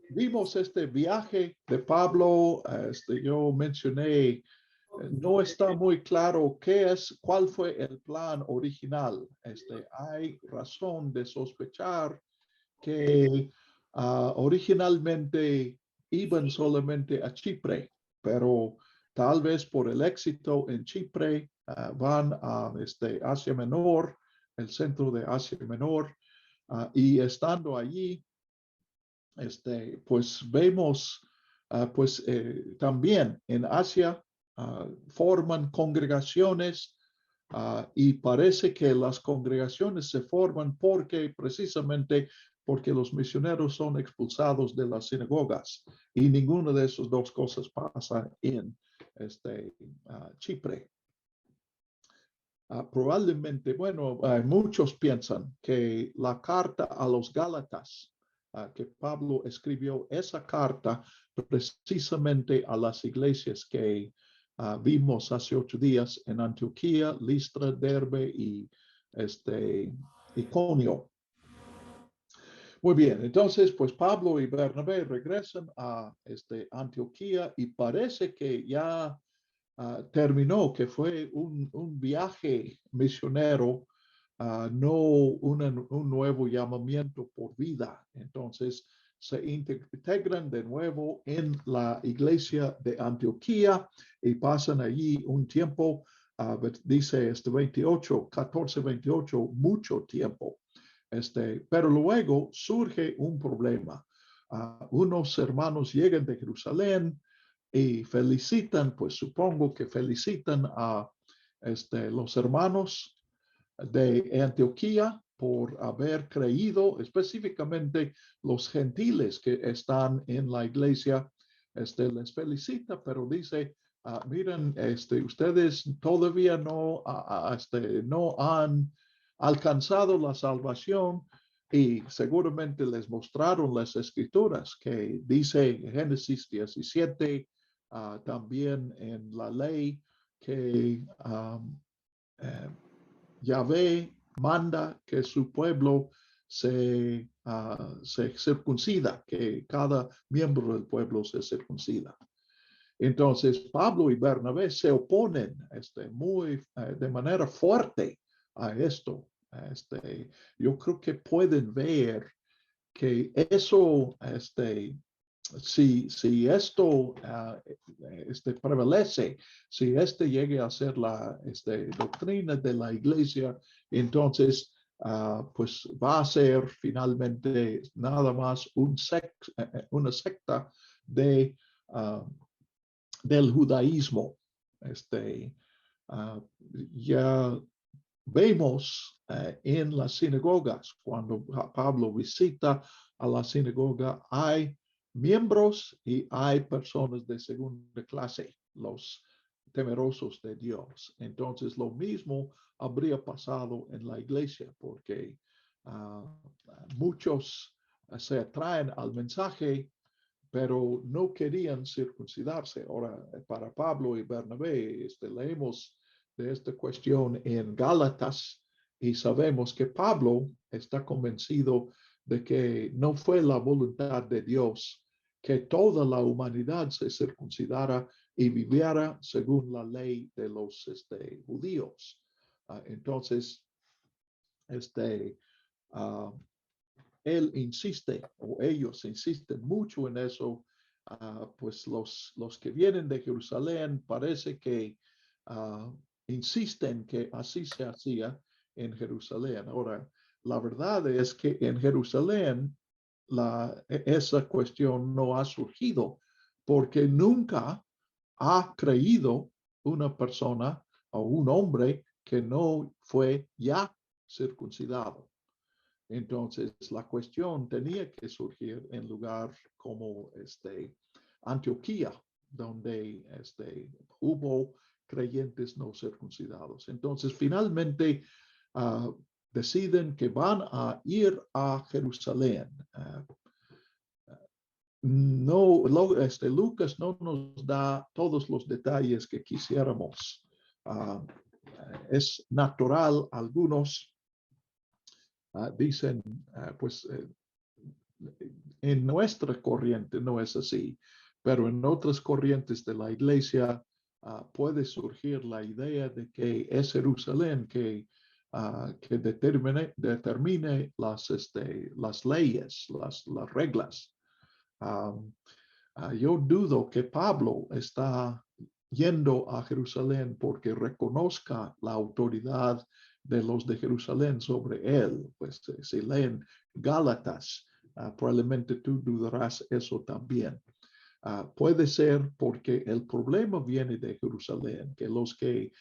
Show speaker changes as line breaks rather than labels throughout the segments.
vimos este viaje de Pablo. Yo mencioné, no está muy claro cuál fue el plan original. Hay razón de sospechar que originalmente iban solamente a Chipre, pero tal vez por el éxito en Chipre van a Asia Menor, el centro de Asia Menor, y estando allí, pues vemos, pues también en Asia forman congregaciones, y parece que las congregaciones se forman precisamente porque los misioneros son expulsados de las sinagogas, y ninguna de esas dos cosas pasa en Chipre. Probablemente, bueno, muchos piensan que la carta a los Gálatas, que Pablo escribió esa carta precisamente a las iglesias que vimos hace 8 días en Antioquía, Listra, Derbe y Iconio. Muy bien, entonces pues Pablo y Bernabé regresan a Antioquía, y parece que ya terminó, que fue un viaje misionero, no un nuevo llamamiento por vida. Entonces se integran de nuevo en la iglesia de Antioquía y pasan allí un tiempo, dice 14, 28, mucho tiempo. Pero luego surge un problema. Unos hermanos llegan de Jerusalén y felicitan, pues supongo que felicitan a los hermanos de Antioquía por haber creído, específicamente los gentiles que están en la iglesia. Les felicita, pero dice, miren, ustedes todavía no han alcanzado la salvación, y seguramente les mostraron las escrituras que dice Génesis 17, también en la ley, que Yahvé manda que su pueblo se circuncida, que cada miembro del pueblo se circuncida. Entonces, Pablo y Bernabé se oponen de manera fuerte a esto. Yo creo que pueden ver que eso, si esto prevalece, si llegue a ser la doctrina de la iglesia, entonces pues va a ser finalmente nada más una secta del judaísmo. Ya vemos en las sinagogas, cuando Pablo visita a la sinagoga, hay miembros y hay personas de segunda clase, los temerosos de Dios. Entonces, lo mismo habría pasado en la iglesia, porque muchos se atraen al mensaje, pero no querían circuncidarse. Ahora, para Pablo y Bernabé, leemos de esta cuestión en Gálatas, y sabemos que Pablo está convencido de que no fue la voluntad de Dios que toda la humanidad se circuncidara y viviera según la ley de los judíos. Entonces, él insiste, o ellos insisten mucho en eso. Pues los que vienen de Jerusalén parece que insisten que así se hacía en Jerusalén. Ahora, la verdad es que en Jerusalén esa cuestión no ha surgido, porque nunca ha creído una persona o un hombre que no fue ya circuncidado. Entonces, la cuestión tenía que surgir en lugar como Antioquía, donde hubo creyentes no circuncidados. Entonces, finalmente deciden que van a ir a Jerusalén. Lucas no nos da todos los detalles que quisiéramos. Es natural, algunos dicen, pues en nuestra corriente no es así, pero en otras corrientes de la iglesia puede surgir la idea de que es Jerusalén que determine las leyes, las reglas. Yo dudo que Pablo está yendo a Jerusalén porque reconozca la autoridad de los de Jerusalén sobre él. Pues si leen Gálatas, probablemente tú dudarás eso también. Puede ser porque el problema viene de Jerusalén, que los que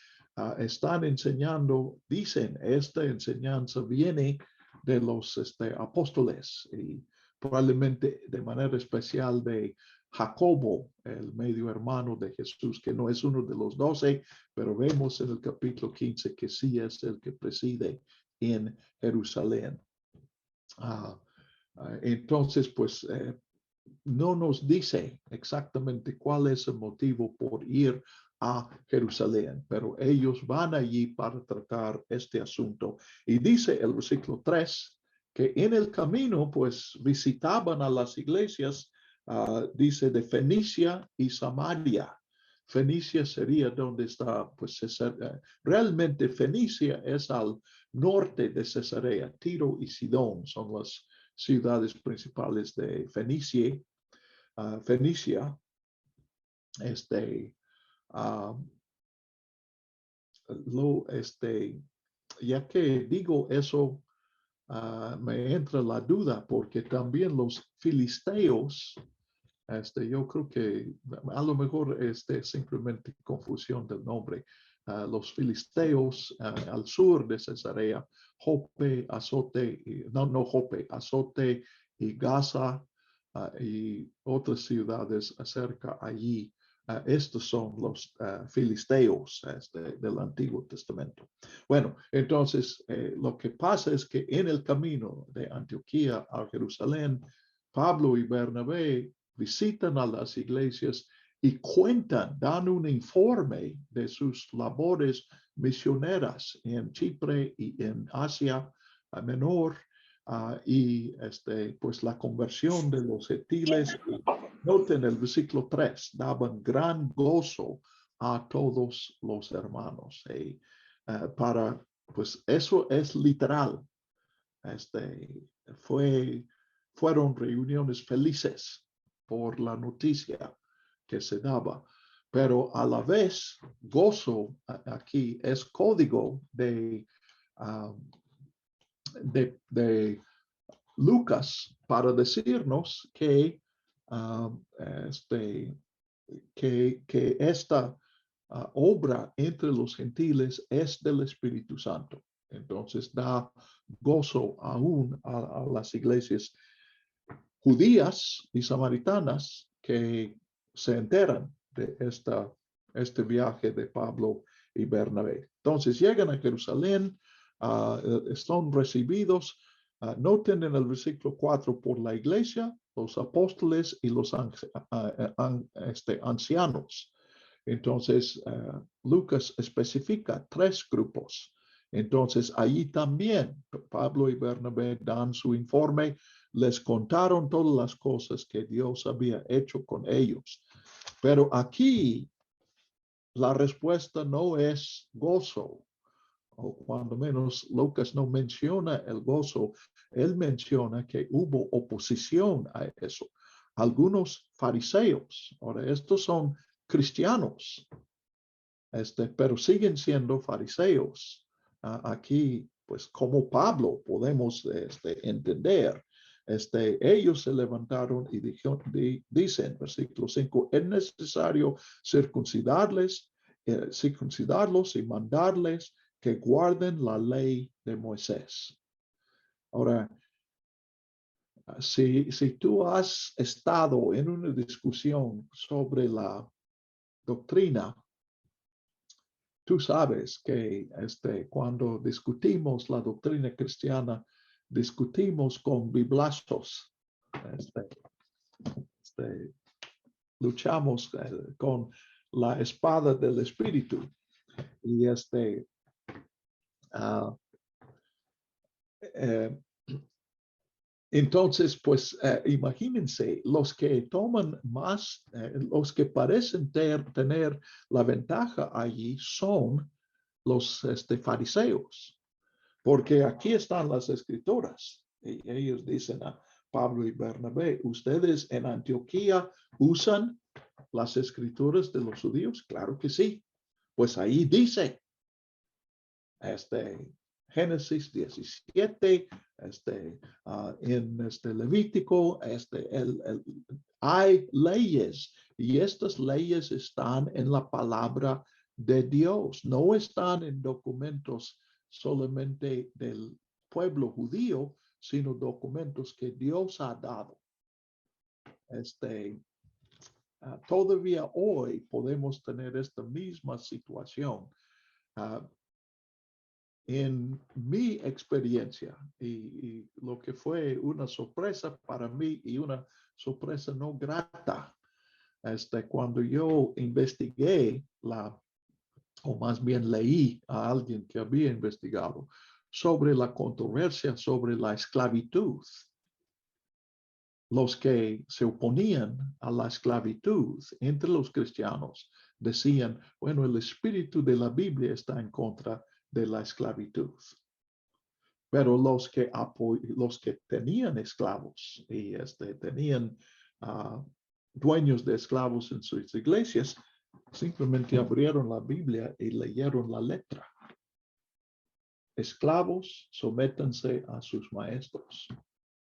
están enseñando dicen esta enseñanza viene de los apóstoles y probablemente de manera especial de Jacobo, el medio hermano de Jesús, que no es uno de los 12, pero vemos en el capítulo 15 que sí es el que preside en Jerusalén. Entonces, pues no nos dice exactamente cuál es el motivo por ir a Jerusalén, pero ellos van allí para tratar este asunto. Y dice el versículo 3 que en el camino pues visitaban a las iglesias, dice de Fenicia y Samaria. Fenicia sería donde está, pues realmente Fenicia es al norte de Cesarea. Tiro y Sidón son las ciudades principales de Fenicia. Fenicia, ya que digo eso, me entra la duda porque también los filisteos, yo creo que a lo mejor simplemente confusión del nombre. Los filisteos al sur de Cesarea, Jope, Azote, no Jope, Azote y Gaza y otras ciudades cerca allí. Estos son los filisteos del Antiguo Testamento. Bueno, entonces lo que pasa es que en el camino de Antioquía a Jerusalén, Pablo y Bernabé visitan a las iglesias y cuentan, dan un informe de sus labores misioneras en Chipre y en Asia Menor y pues la conversión de los gentiles. Noten el versículo 3, daban gran gozo a todos los hermanos. Pues eso es literal. Fueron reuniones felices por la noticia que se daba, pero a la vez gozo aquí es código de Lucas para decirnos que esta obra entre los gentiles es del Espíritu Santo. Entonces da gozo aún a las iglesias judías y samaritanas que se enteran de este viaje de Pablo y Bernabé. Entonces llegan a Jerusalén, son recibidos, noten en el versículo 4, por la iglesia, los apóstoles y los ancianos. Entonces, Lucas especifica 3 grupos. Entonces, allí también Pablo y Bernabé dan su informe, les contaron todas las cosas que Dios había hecho con ellos. Pero aquí la respuesta no es gozo, o cuando menos Lucas no menciona el gozo, él menciona que hubo oposición a eso. Algunos fariseos, ahora estos son cristianos, pero siguen siendo fariseos. Aquí, pues como Pablo podemos entender, ellos se levantaron y dicen, versículo 5, es necesario circuncidarlos y mandarles que guarden la ley de Moisés. Ahora, si tú has estado en una discusión sobre la doctrina, tú sabes que cuando discutimos la doctrina cristiana, discutimos con biblazos. Luchamos con la espada del espíritu. Y Entonces, pues imagínense, los que toman más, los que parecen tener la ventaja allí son los fariseos, porque aquí están las escrituras. Y ellos dicen a Pablo y Bernabé, ¿ustedes en Antioquía usan las escrituras de los judíos? Claro que sí. Pues ahí dice, Génesis 17, en Levítico, hay leyes y estas leyes están en la palabra de Dios, no están en documentos solamente del pueblo judío, sino documentos que Dios ha dado. Todavía hoy podemos tener esta misma situación. En mi experiencia y lo que fue una sorpresa para mí y una sorpresa no grata, cuando yo investigué o más bien leí a alguien que había investigado sobre la controversia sobre la esclavitud. Los que se oponían a la esclavitud entre los cristianos decían, bueno, el espíritu de la Biblia está en contra de la esclavitud. Pero los que tenían esclavos y tenían dueños de esclavos en sus iglesias, simplemente abrieron la Biblia y leyeron la letra. Esclavos, sométanse a sus maestros.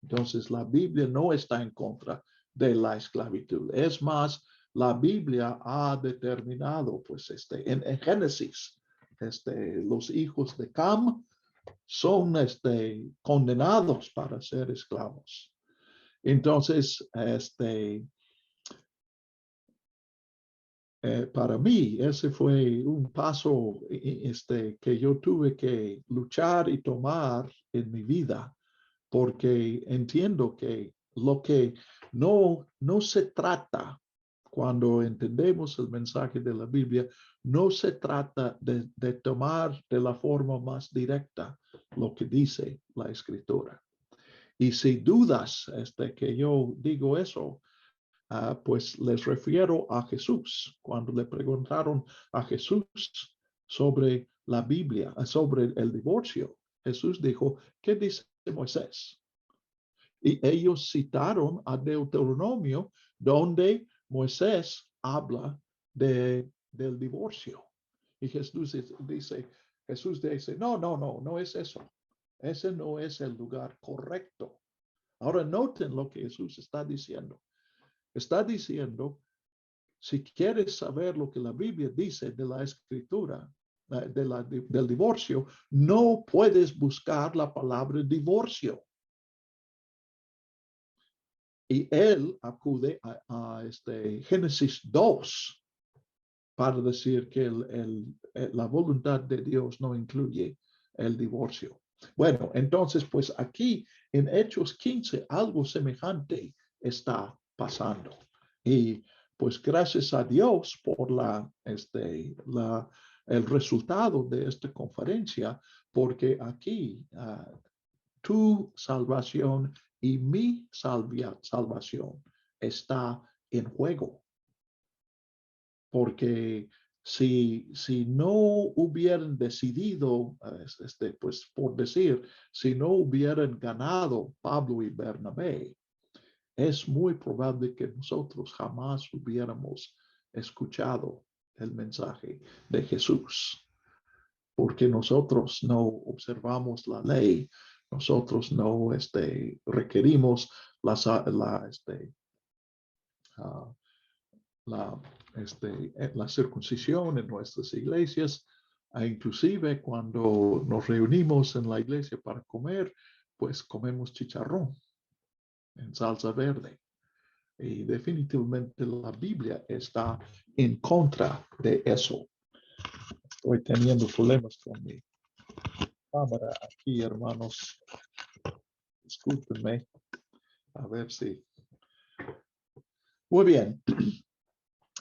Entonces, la Biblia no está en contra de la esclavitud. Es más, la Biblia ha determinado, pues, en Génesis, los hijos de Cam son condenados para ser esclavos. Entonces, para mí, ese fue un paso que yo tuve que luchar y tomar en mi vida, porque entiendo que lo que no se trata, cuando entendemos el mensaje de la Biblia, no se trata de tomar de la forma más directa lo que dice la Escritura. Y si dudas que yo digo eso, pues les refiero a Jesús. Cuando le preguntaron a Jesús sobre la Biblia, sobre el divorcio, Jesús dijo, ¿qué dice Moisés? Y ellos citaron a Deuteronomio, donde Moisés habla del divorcio. Y Jesús dice, no es eso. Ese no es el lugar correcto. Ahora noten lo que Jesús está diciendo. Está diciendo, si quieres saber lo que la Biblia dice de la escritura, del divorcio, no puedes buscar la palabra divorcio. Y él acude a Génesis 2 para decir que la voluntad de Dios no incluye el divorcio. Bueno, entonces, pues aquí en Hechos 15 algo semejante está pasando. Y pues gracias a Dios por el resultado de esta conferencia, porque aquí tu salvación y mi salvación está en juego. Porque si no hubieran decidido, pues por decir, si no hubieran ganado Pablo y Bernabé, es muy probable que nosotros jamás hubiéramos escuchado el mensaje de Jesús. Porque nosotros no observamos la ley, nosotros no requerimos la circuncisión en nuestras iglesias. Inclusive cuando nos reunimos en la iglesia para comer, pues comemos chicharrón en salsa verde. Y definitivamente la Biblia está en contra de eso. Estoy teniendo problemas con mi cámara aquí, hermanos. Discúlpenme. A ver si. Muy bien.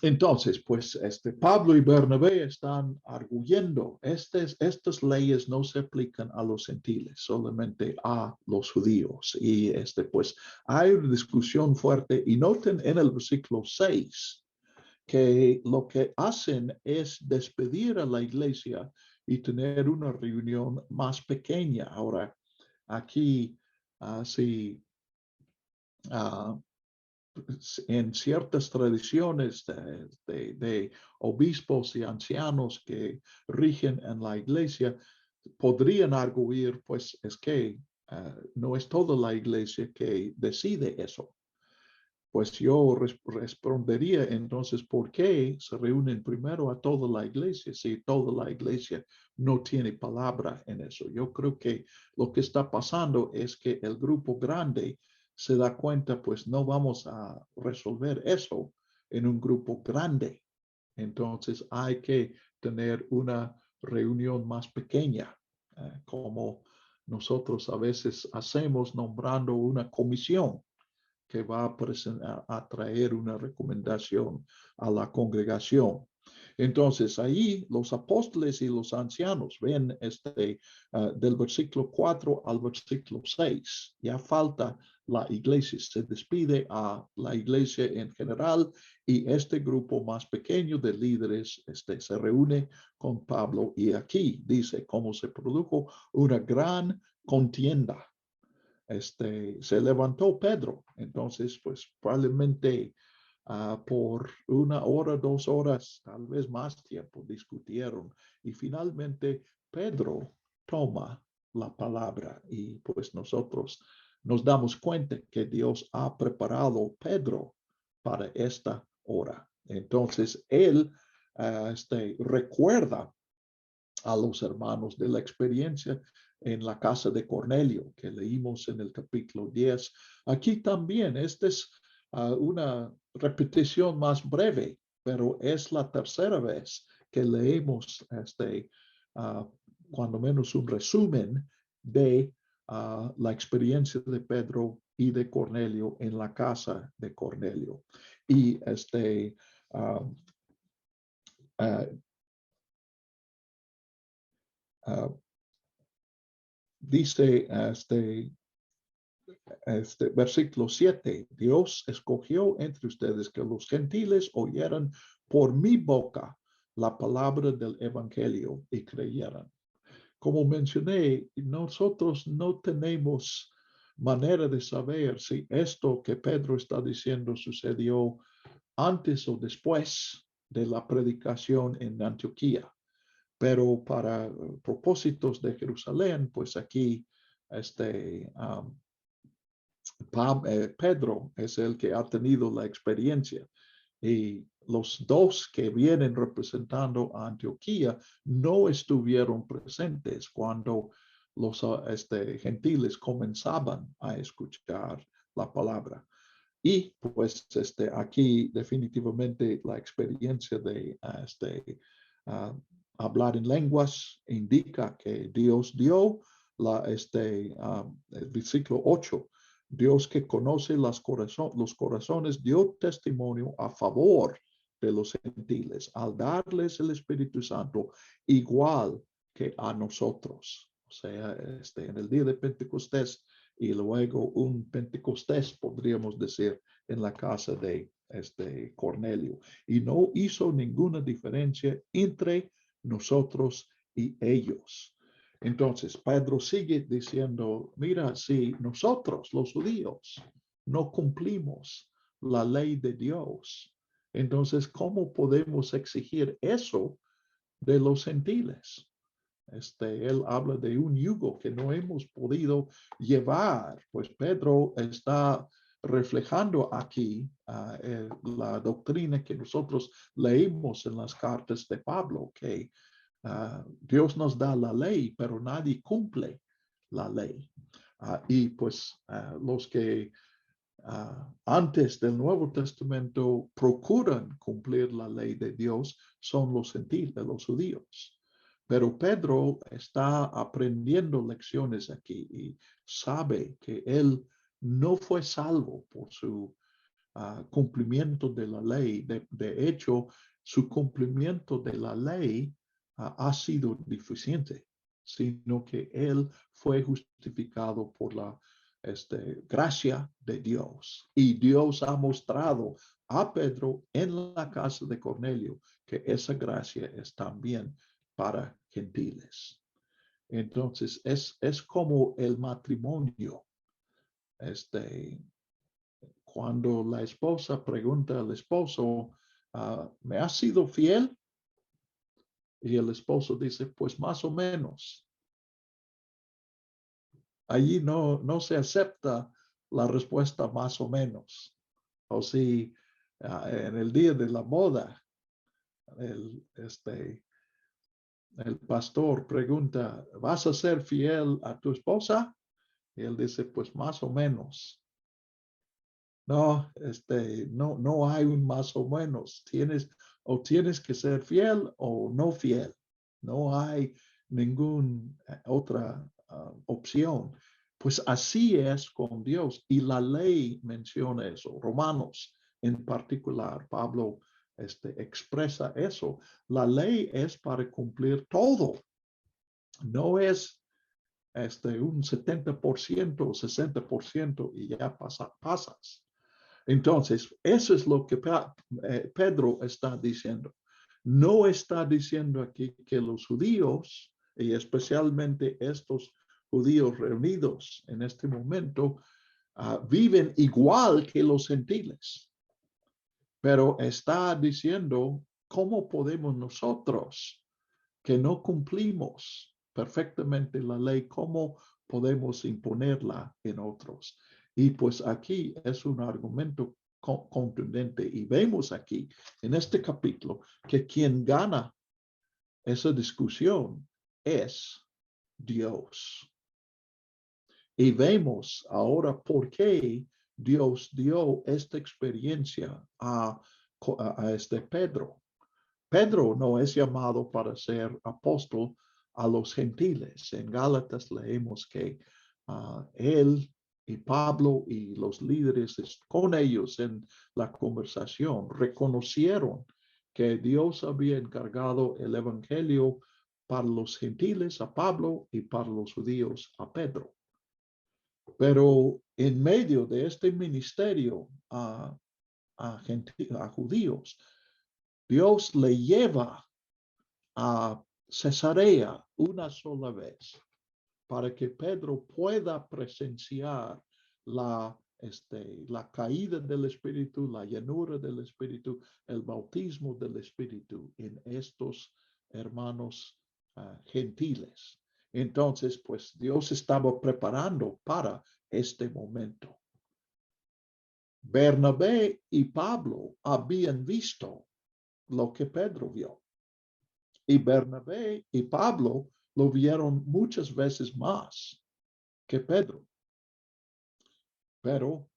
Entonces, pues Pablo y Bernabé están arguyendo, estas leyes no se aplican a los gentiles, solamente a los judíos. Y pues hay una discusión fuerte. Y noten en el versículo 6 que lo que hacen es despedir a la iglesia y tener una reunión más pequeña. Ahora, aquí, sí, uh, en ciertas tradiciones de obispos y ancianos que rigen en la iglesia, podrían arguir, pues es que no es toda la iglesia que decide eso. Pues yo respondería entonces, ¿por qué se reúnen primero a toda la iglesia si toda la iglesia no tiene palabra en eso? Yo creo que lo que está pasando es que el grupo grande se da cuenta, pues no vamos a resolver eso en un grupo grande. Entonces hay que tener una reunión más pequeña, como nosotros a veces hacemos nombrando una comisión que va a traer una recomendación a la congregación. Entonces, ahí los apóstoles y los ancianos ven del versículo 4 al versículo 6. Ya falta la iglesia, se despide a la iglesia en general y este grupo más pequeño de líderes se reúne con Pablo y aquí dice cómo se produjo una gran contienda. Se levantó Pedro. Entonces, pues probablemente por 1 hora, 2 horas, tal vez más tiempo, discutieron. Y finalmente Pedro toma la palabra y pues nosotros nos damos cuenta que Dios ha preparado Pedro para esta hora. Entonces, él recuerda a los hermanos de la experiencia en la casa de Cornelio, que leímos en el capítulo 10. Aquí también, esta es una repetición más breve, pero es la tercera vez que leemos cuando menos un resumen de la experiencia de Pedro y de Cornelio en la casa de Cornelio. Y uh, uh, uh, dice versículo 7, Dios escogió entre ustedes que los gentiles oyeran por mi boca la palabra del evangelio y creyeran. Como mencioné, nosotros no tenemos manera de saber si esto que Pedro está diciendo sucedió antes o después de la predicación en Antioquía. Pero para propósitos de Jerusalén, pues aquí Pedro es el que ha tenido la experiencia y los dos que vienen representando a Antioquía no estuvieron presentes cuando los gentiles comenzaban a escuchar la palabra. Y pues aquí definitivamente la experiencia de uh, hablar en lenguas indica que Dios dio el versículo 8. Dios que conoce los corazones dio testimonio a favor de los gentiles al darles el Espíritu Santo igual que a nosotros. O sea, en el día de Pentecostés y luego un Pentecostés, podríamos decir, en la casa de Cornelio. Y no hizo ninguna diferencia entre nosotros y ellos. Entonces, Pedro sigue diciendo, mira, si nosotros, los judíos, no cumplimos la ley de Dios, entonces, ¿cómo podemos exigir eso de los gentiles? Él habla de un yugo que no hemos podido llevar, pues Pedro está reflejando aquí la doctrina que nosotros leímos en las cartas de Pablo, que Dios nos da la ley, pero nadie cumple la ley. Y pues los que antes del Nuevo Testamento procuran cumplir la ley de Dios son los gentiles, los judíos. Pero Pedro está aprendiendo lecciones aquí y sabe que él no fue salvo por su cumplimiento de la ley. De hecho, su cumplimiento de la ley ha sido deficiente, sino que él fue justificado por la gracia de Dios. Y Dios ha mostrado a Pedro en la casa de Cornelio que esa gracia es también para gentiles. Entonces, es como el matrimonio. Cuando la esposa pregunta al esposo, ¿me has sido fiel? Y el esposo dice, pues más o menos. Allí no se acepta la respuesta más o menos. O si en el día de la boda, el pastor pregunta, ¿vas a ser fiel a tu esposa? Y él dice, pues más o menos. No, no hay un más o menos. Tienes que ser fiel o no fiel. No hay ninguna otra opción. Pues así es con Dios. Y la ley menciona eso. Romanos en particular, Pablo expresa eso. La ley es para cumplir todo. No es un 70% o 60% y ya pasas. Entonces, eso es lo que Pedro está diciendo. No está diciendo aquí que los judíos, y especialmente estos judíos reunidos en este momento, viven igual que los gentiles. Pero está diciendo, ¿cómo podemos nosotros, que no cumplimos perfectamente la ley, cómo podemos imponerla en otros? Y pues aquí es un argumento contundente y vemos aquí en este capítulo que quien gana esa discusión es Dios. Y vemos ahora por qué Dios dio esta experiencia a Pedro. Pedro no es llamado para ser apóstol a los gentiles. En Gálatas leemos que él y Pablo y los líderes con ellos en la conversación reconocieron que Dios había encargado el evangelio para los gentiles a Pablo y para los judíos a Pedro. Pero en medio de este ministerio a judíos, Dios le lleva a Cesarea una sola vez para que Pedro pueda presenciar la caída del Espíritu, la llenura del Espíritu, el bautismo del Espíritu en estos hermanos gentiles. Entonces, pues Dios estaba preparando para este momento. Bernabé y Pablo habían visto lo que Pedro vio. Y Bernabé y Pablo lo vieron muchas veces más que Pedro. Pero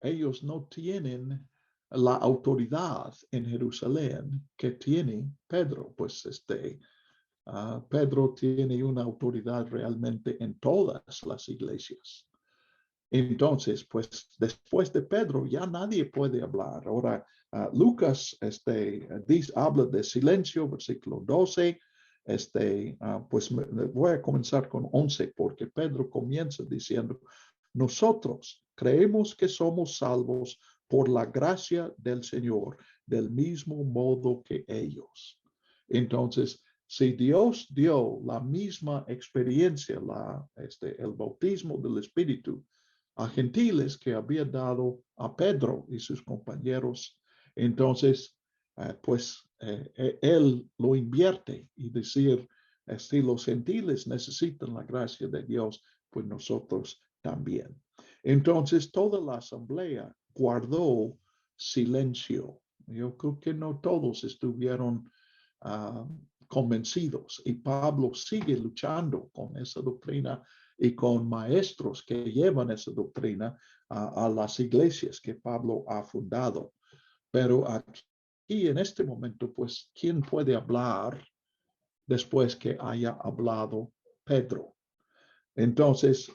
ellos no tienen la autoridad en Jerusalén que tiene Pedro. Pues Pedro tiene una autoridad realmente en todas las iglesias. Entonces, pues después de Pedro ya nadie puede hablar. Ahora, Lucas habla de silencio, versículo 12. Pues voy a comenzar con 11 porque Pedro comienza diciendo, nosotros creemos que somos salvos por la gracia del Señor, del mismo modo que ellos. Entonces, si Dios dio la misma experiencia, el bautismo del Espíritu, a gentiles que había dado a Pedro y sus compañeros, entonces, él lo invierte y decir, si los gentiles necesitan la gracia de Dios, pues nosotros también. Entonces, toda la asamblea guardó silencio. Yo creo que no todos estuvieron convencidos y Pablo sigue luchando con esa doctrina y con maestros que llevan esa doctrina a las iglesias que Pablo ha fundado. Pero aquí en este momento, pues, ¿quién puede hablar después que haya hablado Pedro? Entonces,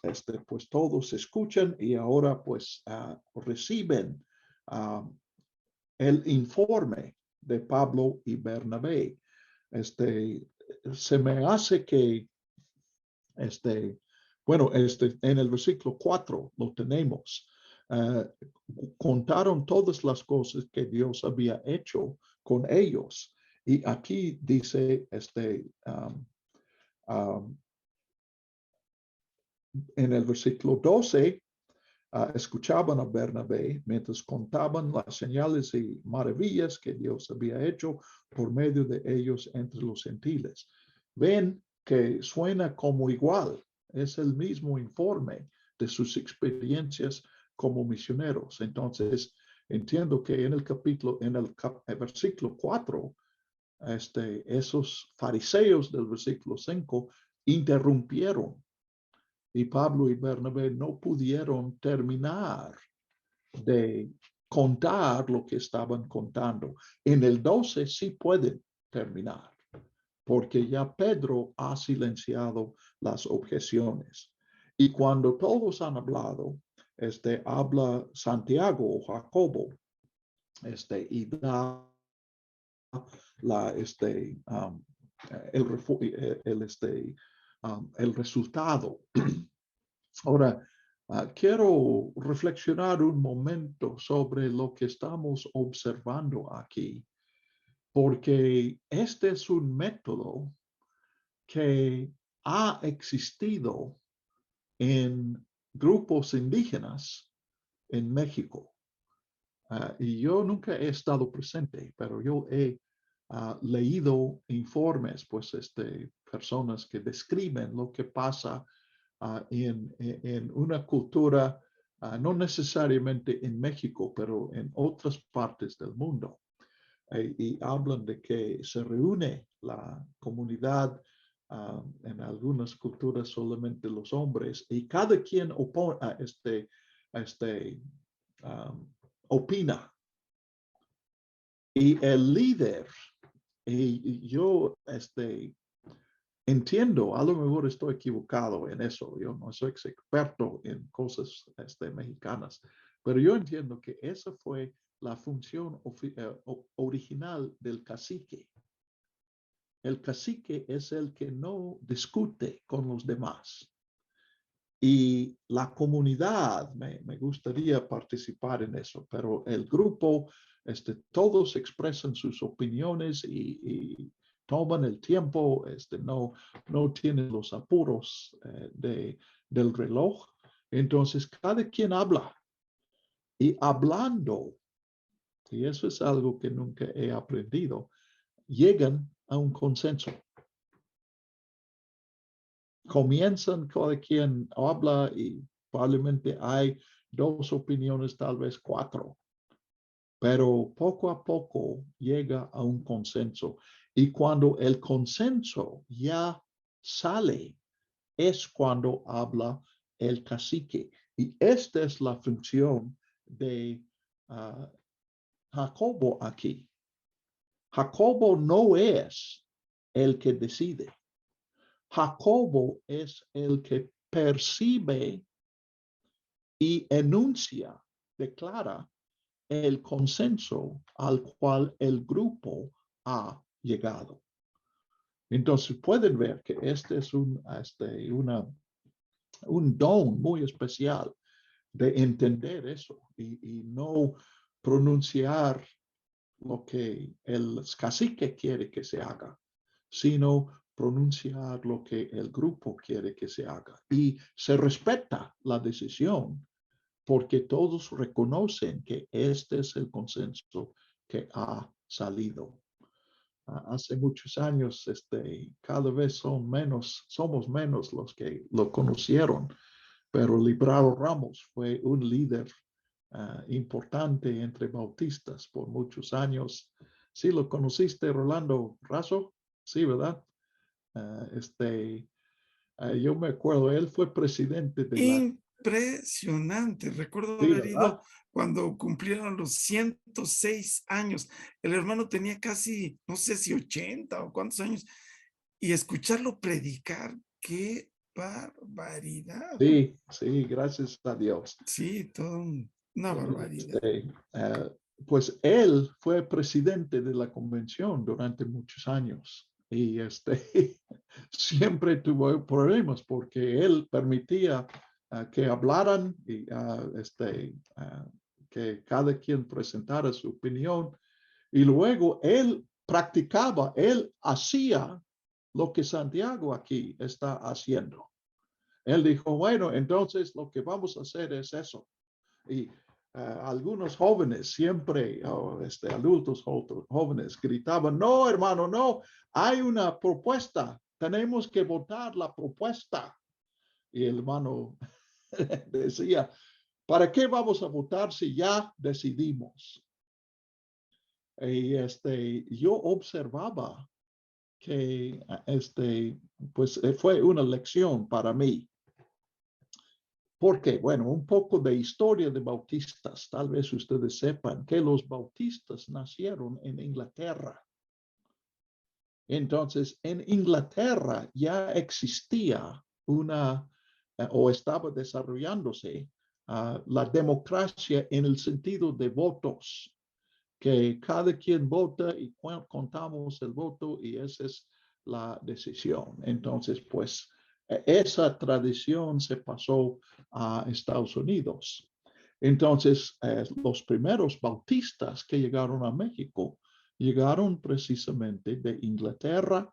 pues todos escuchan y ahora pues reciben ah, el informe de Pablo y Bernabé. Se me hace que, en el versículo 4 lo tenemos. Contaron todas las cosas que Dios había hecho con ellos. Y aquí dice, en el versículo 12, escuchaban a Bernabé mientras contaban las señales y maravillas que Dios había hecho por medio de ellos entre los gentiles. Ven que suena como igual, es el mismo informe de sus experiencias como misioneros. Entonces, entiendo que en el versículo 4, esos fariseos del versículo 5 interrumpieron y Pablo y Bernabé no pudieron terminar de contar lo que estaban contando. En el 12 sí pueden terminar, porque ya Pedro ha silenciado las objeciones. Y cuando todos han hablado, habla Santiago o Jacobo, y da la, el resultado. Ahora, quiero reflexionar un momento sobre lo que estamos observando aquí, porque este es un método que ha existido en grupos indígenas en México. Y yo nunca he estado presente, pero yo he leído informes, pues, personas que describen lo que pasa en una cultura, no necesariamente en México, pero en otras partes del mundo. Y hablan de que se reúne la comunidad, en algunas culturas solamente los hombres, y cada quien um, opina. Y el líder, y yo entiendo, a lo mejor estoy equivocado en eso, yo no soy experto en cosas mexicanas, pero yo entiendo que esa fue la función original del cacique. El cacique es el que no discute con los demás. Y la comunidad, me gustaría participar en eso, pero el grupo, todos expresan sus opiniones y toman el tiempo, no tienen los apuros del reloj. Entonces, cada quien habla y hablando, y eso es algo que nunca he aprendido, llegan a un consenso. Comienzan, cada quien habla y probablemente hay dos opiniones, tal vez cuatro, pero poco a poco llega a un consenso. Y cuando el consenso ya sale, es cuando habla el cacique. Y esta es la función de Jacobo aquí. Jacobo no es el que decide. Jacobo es el que percibe y enuncia, declara el consenso al cual el grupo ha llegado. Entonces pueden ver que este es un don muy especial de entender eso y no pronunciar lo que el cacique quiere que se haga, sino pronunciar lo que el grupo quiere que se haga. Y se respeta la decisión porque todos reconocen que este es el consenso que ha salido. Hace muchos años, cada vez somos menos los que lo conocieron, pero Librado Ramos fue un líder importante entre bautistas por muchos años. Sí, lo conociste, Rolando Razo, sí, ¿verdad? Yo me acuerdo, él fue presidente de la...
Impresionante. Recuerdo
Sí,
haber
¿verdad?
ido cuando cumplieron los 106 años. El hermano tenía casi, no sé si 80 o cuántos años, y escucharlo predicar, qué barbaridad.
Sí, sí, gracias a Dios.
Sí, todo un Una barbaridad.
Pues él fue presidente de la convención durante muchos años y siempre tuvo problemas porque él permitía que hablaran y que cada quien presentara su opinión y luego él practicaba, él hacía lo que Santiago aquí está haciendo. Él dijo, bueno, entonces lo que vamos a hacer es eso. Y algunos jóvenes siempre, adultos jóvenes gritaban, no, hermano, no, hay una propuesta, tenemos que votar la propuesta. Y el hermano decía, ¿para qué vamos a votar si ya decidimos? Y yo observaba que pues fue una lección para mí. Porque, bueno, un poco de historia de bautistas. Tal vez ustedes sepan que los bautistas nacieron en Inglaterra. Entonces, en Inglaterra ya existía o estaba desarrollándose la democracia en el sentido de votos, que cada quien vota y contamos el voto y esa es la decisión. Entonces, pues, esa tradición se pasó a Estados Unidos. Entonces, los primeros bautistas que llegaron a México llegaron precisamente de Inglaterra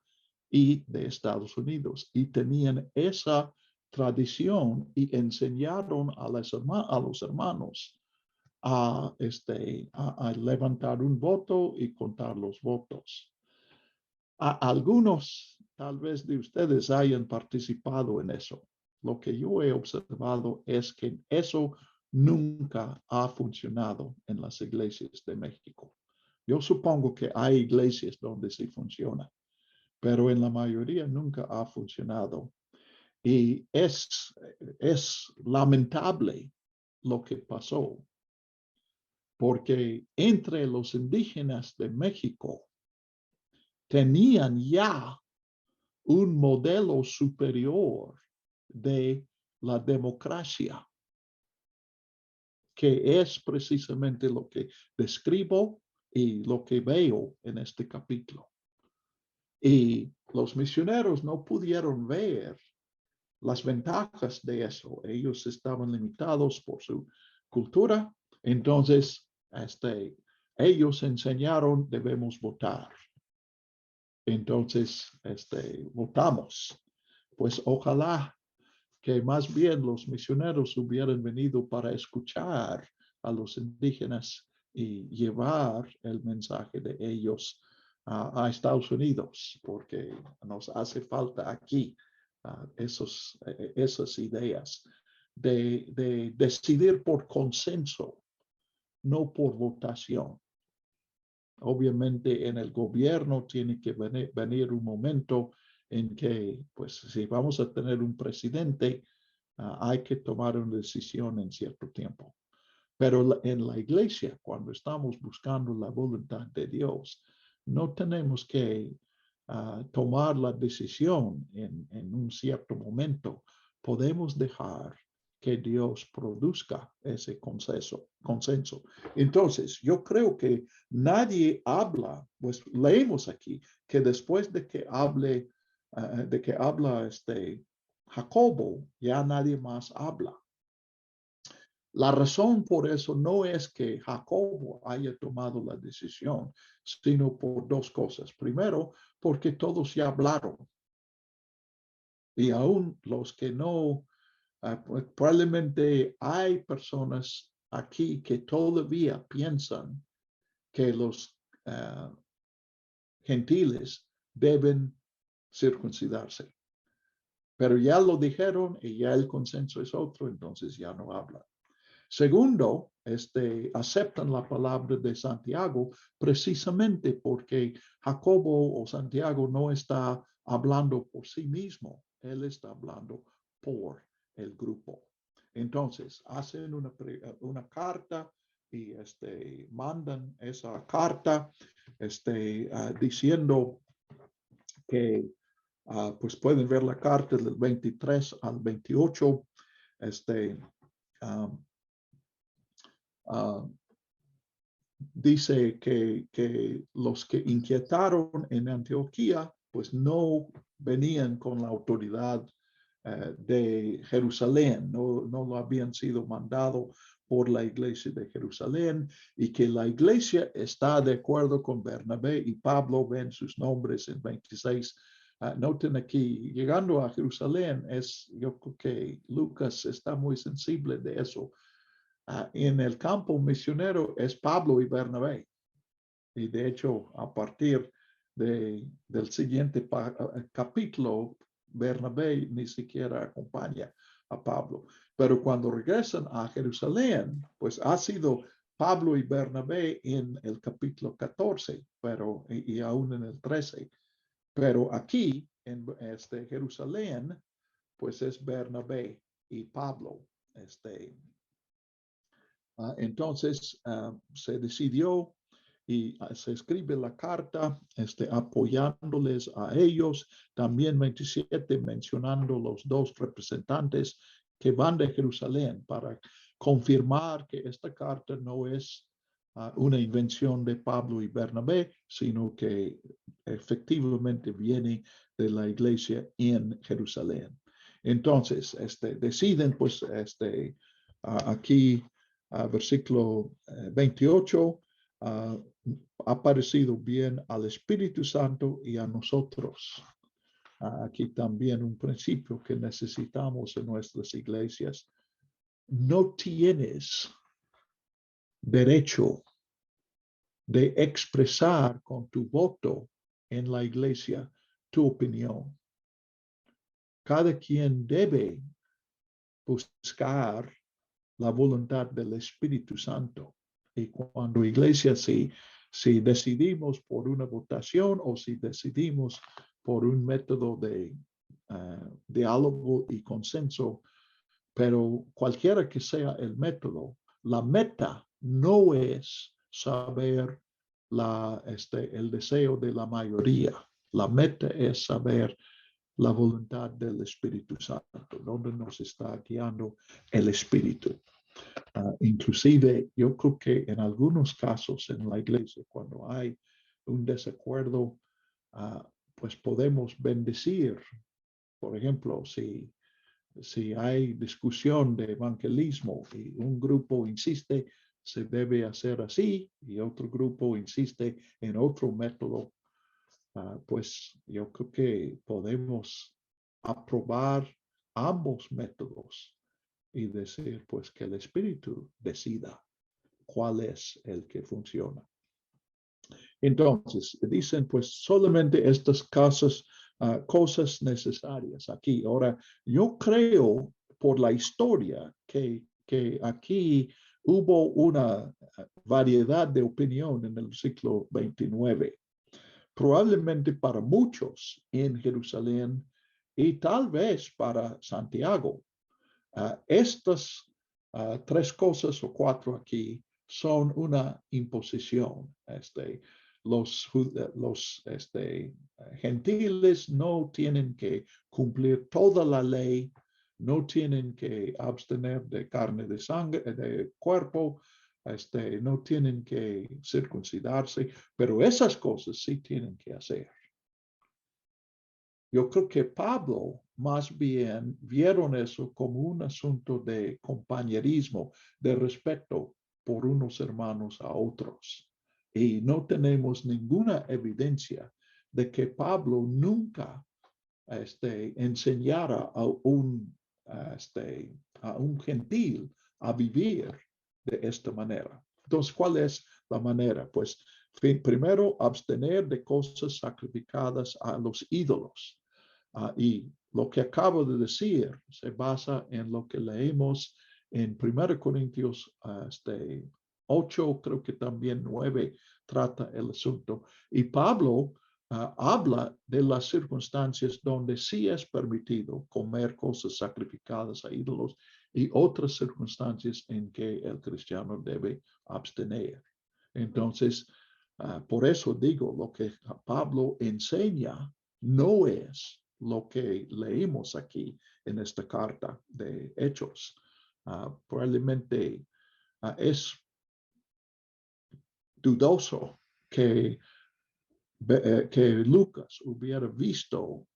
y de Estados Unidos y tenían esa tradición y enseñaron a los hermanos a levantar un voto y contar los votos. Algunos tal vez de ustedes hayan participado en eso. Lo que yo he observado es que eso nunca ha funcionado en las iglesias de México. Yo supongo que hay iglesias donde sí funciona, pero en la mayoría nunca ha funcionado. Y es lamentable lo que pasó, porque entre los indígenas de México tenían ya un modelo superior de la democracia, que es precisamente lo que describo y lo que veo en este capítulo. Y los misioneros no pudieron ver las ventajas de eso. Ellos estaban limitados por su cultura. Entonces, ellos enseñaron, debemos votar. Entonces, votamos. Pues ojalá que más bien los misioneros hubieran venido para escuchar a los indígenas y llevar el mensaje de ellos a Estados Unidos, porque nos hace falta aquí esas ideas de decidir por consenso, no por votación. Obviamente en el gobierno tiene que venir un momento en que, pues, si vamos a tener un presidente, hay que tomar una decisión en cierto tiempo. Pero en la iglesia, cuando estamos buscando la voluntad de Dios, no tenemos que tomar la decisión en un cierto momento. Podemos dejar que Dios produzca ese consenso. Entonces, yo creo que nadie habla, pues leemos aquí que después de que habla Jacobo, ya nadie más habla. La razón por eso no es que Jacobo haya tomado la decisión, sino por dos cosas. Primero, porque todos ya hablaron. Y aún los que no, probablemente hay personas aquí que todavía piensan que los gentiles deben circuncidarse. Pero ya lo dijeron y ya el consenso es otro, entonces ya no hablan. Segundo, aceptan la palabra de Santiago precisamente porque Jacobo o Santiago no está hablando por sí mismo, él está hablando por el grupo. Entonces, hacen una carta y mandan esa carta diciendo que pues pueden ver la carta del 23 al 28. uh, dice que los que inquietaron en Antioquía, pues no venían con la autoridad de Jerusalén, no lo habían sido mandado por la iglesia de Jerusalén, y que la iglesia está de acuerdo con Bernabé y Pablo. Ven sus nombres en 26. Noten aquí, llegando a Jerusalén, yo creo que Lucas está muy sensible de eso. En el campo misionero es Pablo y Bernabé. Y de hecho, a partir del siguiente capítulo, Bernabé ni siquiera acompaña a Pablo. Pero cuando regresan a Jerusalén, pues ha sido Pablo y Bernabé en el capítulo 14, y aún en el 13. Pero aquí, en Jerusalén, pues es Bernabé y Pablo. Entonces se decidió y se escribe la carta apoyándoles a ellos. También 27 mencionando los dos representantes que van de Jerusalén para confirmar que esta carta no es una invención de Pablo y Bernabé, sino que efectivamente viene de la iglesia en Jerusalén. Entonces, deciden pues aquí versículo 28, ha parecido bien al Espíritu Santo y a nosotros. Aquí también un principio que necesitamos en nuestras iglesias. No tienes derecho de expresar con tu voto en la iglesia tu opinión. Cada quien debe buscar la voluntad del Espíritu Santo. Y cuando iglesia, si decidimos por una votación o si decidimos por un método de diálogo y consenso, pero cualquiera que sea el método, la meta no es saber el deseo de la mayoría. La meta es saber la voluntad del Espíritu Santo, donde nos está guiando el Espíritu. Inclusive, yo creo que en algunos casos en la iglesia, cuando hay un desacuerdo, pues podemos bendecir. Por ejemplo, si hay discusión de evangelismo y un grupo insiste se debe hacer así y otro grupo insiste en otro método, pues yo creo que podemos aprobar ambos métodos y decir pues que el Espíritu decida cuál es el que funciona. Entonces, dicen pues solamente estas cosas necesarias aquí. Ahora, yo creo por la historia que aquí hubo una variedad de opinión en el siglo XXIX. Probablemente para muchos en Jerusalén y tal vez para Santiago. Estas tres cosas o cuatro aquí son una imposición. Los gentiles no tienen que cumplir toda la ley, no tienen que abstener de carne de sangre, de cuerpo, no tienen que circuncidarse, pero esas cosas sí tienen que hacer. Yo creo que Pablo más bien vieron eso como un asunto de compañerismo, de respeto por unos hermanos a otros. Y no tenemos ninguna evidencia de que Pablo nunca enseñara a un gentil a vivir de esta manera. Entonces, ¿cuál es la manera? Pues primero, abstener de cosas sacrificadas a los ídolos. Y lo que acabo de decir se basa en lo que leemos en 1 Corintios 8, creo que también 9, trata el asunto. Y Pablo habla de las circunstancias donde sí es permitido comer cosas sacrificadas a ídolos y otras circunstancias en que el cristiano debe abstener. Entonces, por eso digo, lo que Pablo enseña no es lo que leímos aquí en esta carta de Hechos. Probablemente es dudoso que Lucas hubiera visto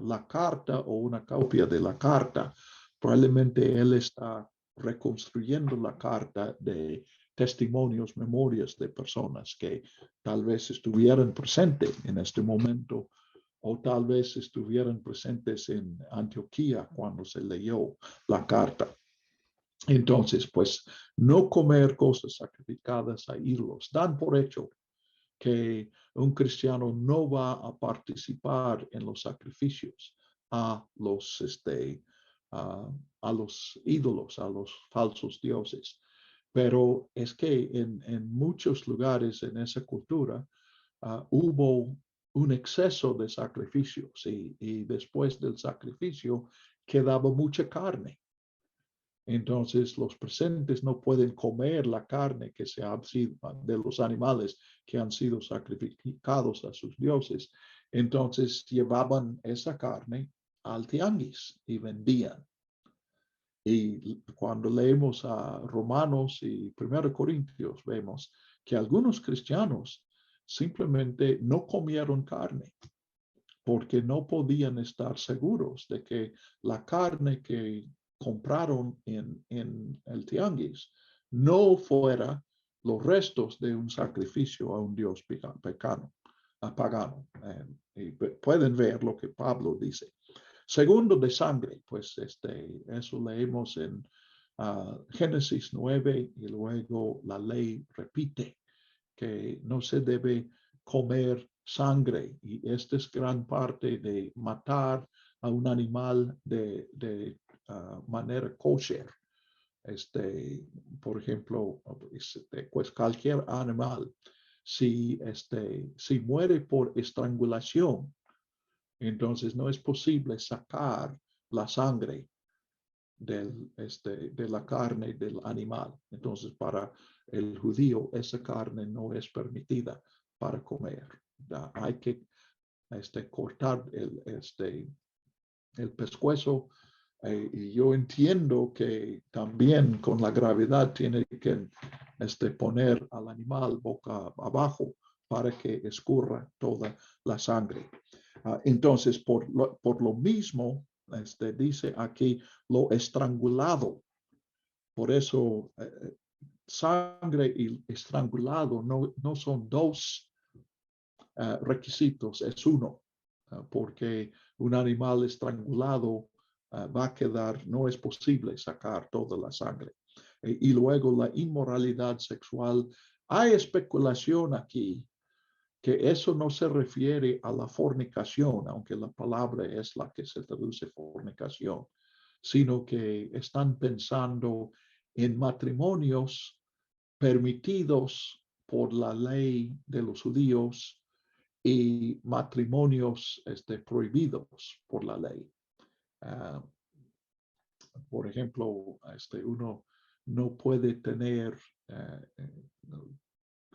la carta o una copia de la carta. Probablemente él está reconstruyendo la carta de testimonios, memorias de personas que tal vez estuvieran presentes en este momento o tal vez estuvieran presentes en Antioquía cuando se leyó la carta. Entonces, pues, no comer cosas sacrificadas a ídolos. Dan por hecho que un cristiano no va a participar en los sacrificios a los, a los ídolos, a los falsos dioses. Pero es que en muchos lugares en esa cultura hubo un exceso de sacrificios y después del sacrificio quedaba mucha carne. Entonces los presentes no pueden comer la carne que se ha sido de los animales que han sido sacrificados a sus dioses. Entonces llevaban esa carne al tianguis y vendían. Y cuando leemos a Romanos y 1 Corintios, vemos que algunos cristianos simplemente no comieron carne porque no podían estar seguros de que la carne que compraron en el tianguis no fuera los restos de un sacrificio a un dios pagano. Y pueden ver lo que Pablo dice. Segundo, de sangre, pues eso leemos en Génesis 9 y luego la ley repite que no se debe comer sangre y esta es gran parte de matar a un animal de manera kosher. Por ejemplo, pues cualquier animal, si muere por estrangulación, entonces no es posible sacar la sangre de la carne del animal. Entonces, para el judío, esa carne no es permitida para comer. Hay que cortar el pescuezo. Y yo entiendo que también con la gravedad tiene que poner al animal boca abajo para que escurra toda la sangre. Entonces, por lo mismo, dice aquí lo estrangulado. Por eso, sangre y estrangulado no son dos requisitos, es uno, porque un animal estrangulado va a quedar, no es posible sacar toda la sangre. Y luego la inmoralidad sexual. Hay especulación aquí que eso no se refiere a la fornicación, aunque la palabra es la que se traduce fornicación, sino que están pensando en matrimonios permitidos por la ley de los judíos y matrimonios prohibidos por la ley. Por ejemplo, uno no puede tener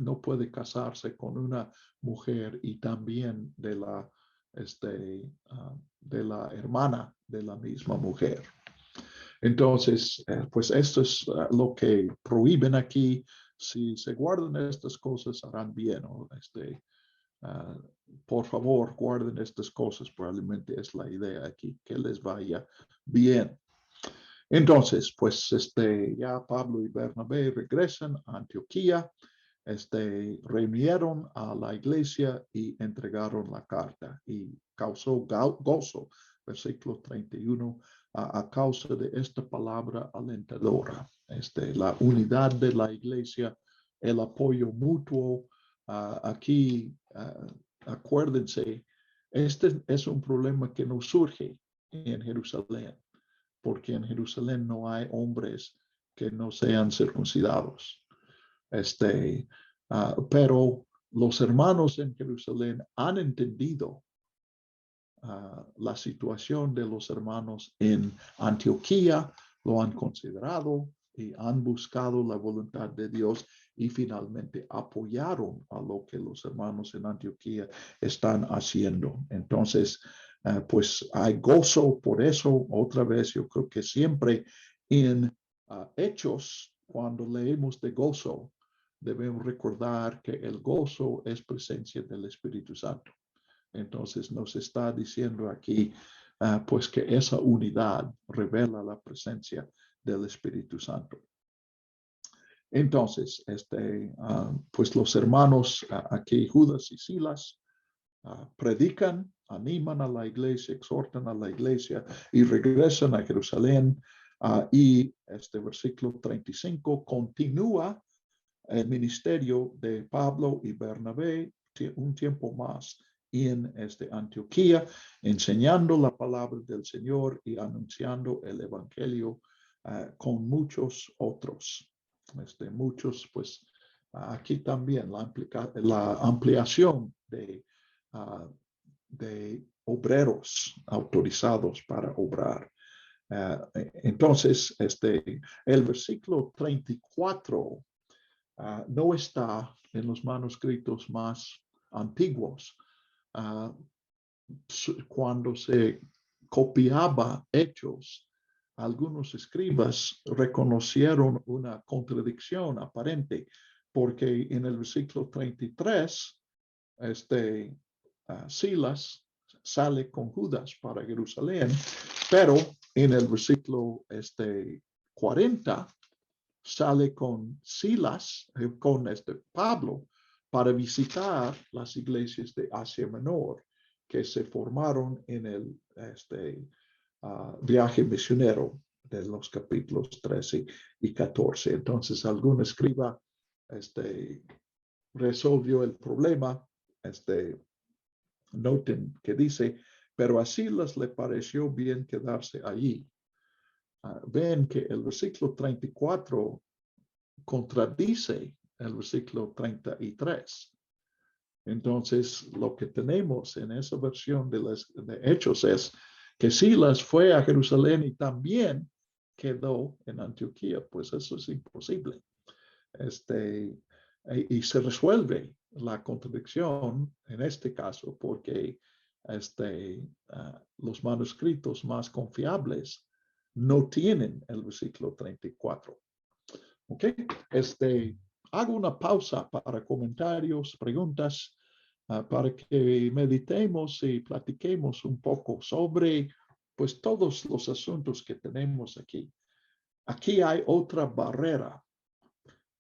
no puede casarse con una mujer y también de la hermana de la misma mujer. Entonces, pues esto es lo que prohíben aquí. Si se guardan estas cosas, harán bien. ¿No? Por favor, guarden estas cosas. Probablemente es la idea aquí, que les vaya bien. Entonces, pues ya Pablo y Bernabé regresan a Antioquía. Reunieron a la iglesia y entregaron la carta y causó gozo, versículo 31, a causa de esta palabra alentadora. La unidad de la iglesia, el apoyo mutuo. Aquí, acuérdense, este es un problema que no surge en Jerusalén, porque en Jerusalén no hay hombres que no sean circuncidados. Pero los hermanos en Jerusalén han entendido la situación de los hermanos en Antioquía, lo han considerado y han buscado la voluntad de Dios y finalmente apoyaron a lo que los hermanos en Antioquía están haciendo. Entonces, pues hay gozo por eso. Otra vez, yo creo que siempre en Hechos, cuando leemos de gozo, debemos recordar que el gozo es presencia del Espíritu Santo. Entonces nos está diciendo aquí, pues que esa unidad revela la presencia del Espíritu Santo. Entonces, pues los hermanos aquí, Judas y Silas, predican, animan a la iglesia, exhortan a la iglesia y regresan a Jerusalén. Y este versículo 35 continúa el ministerio de Pablo y Bernabé un tiempo más en Antioquía, enseñando la palabra del Señor y anunciando el evangelio con muchos otros. Muchos, pues aquí también la ampliación de obreros autorizados para obrar. Entonces, el versículo 34 no está en los manuscritos más antiguos. Cuando se copiaba Hechos, algunos escribas reconocieron una contradicción aparente, porque en el versículo 33, Silas sale con Judas para Jerusalén, pero en el versículo 40 sale con Silas, con Pablo, para visitar las iglesias de Asia Menor que se formaron en el viaje misionero de los capítulos 13 y 14. Entonces, algún escriba resolvió el problema. Noten que dice, pero a Silas le pareció bien quedarse allí. Ven que el versículo 34 contradice el versículo 33. Entonces, lo que tenemos en esa versión de Hechos es que Silas fue a Jerusalén y también quedó en Antioquía. Pues eso es imposible. Y se resuelve la contradicción en este caso porque los manuscritos más confiables no tienen el versículo 34. ¿Ok? Hago una pausa para comentarios, preguntas, para que meditemos y platiquemos un poco sobre pues todos los asuntos que tenemos aquí. Aquí hay otra barrera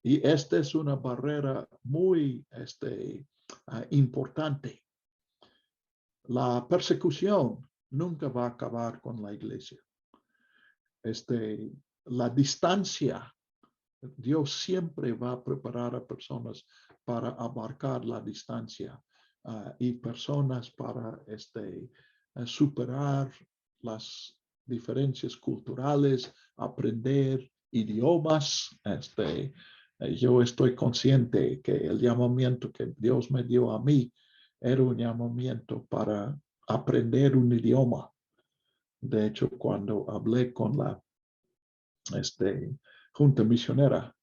y esta es una barrera muy importante. La persecución nunca va a acabar con la iglesia. La distancia, Dios siempre va a preparar a personas para abarcar la distancia y personas para superar las diferencias culturales, aprender idiomas. Yo estoy consciente que el llamamiento que Dios me dio a mí era un llamamiento para aprender un idioma. De hecho, cuando hablé con la junta misionera,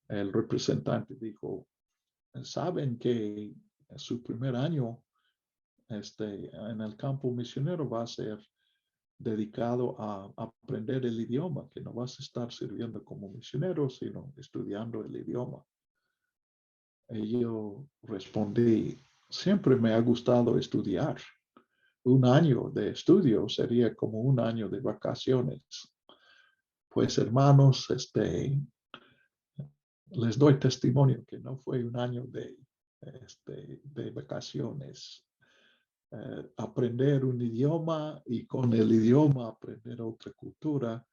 el representante dijo, saben que su primer año en el campo misionero va a ser dedicado a aprender el idioma, que no vas a estar sirviendo como misionero, sino estudiando el idioma. Y yo respondí, siempre me ha gustado estudiar. Un año de estudio sería como un año de vacaciones. Pues hermanos, les doy testimonio que no fue un año de vacaciones. Aprender un idioma y con el idioma aprender otra cultura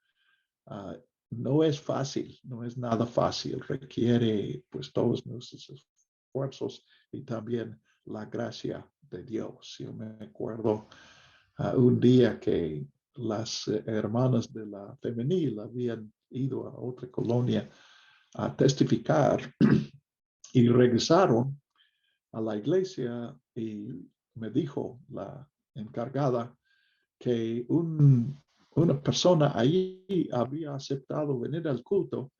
no es fácil, no es nada fácil. Requiere pues todos nuestros esfuerzos y también la gracia de Dios. Yo me acuerdo un día que las hermanas de la femenil habían ido a otra colonia a testificar y regresaron a la iglesia y me dijo la encargada que una persona ahí había aceptado venir al culto,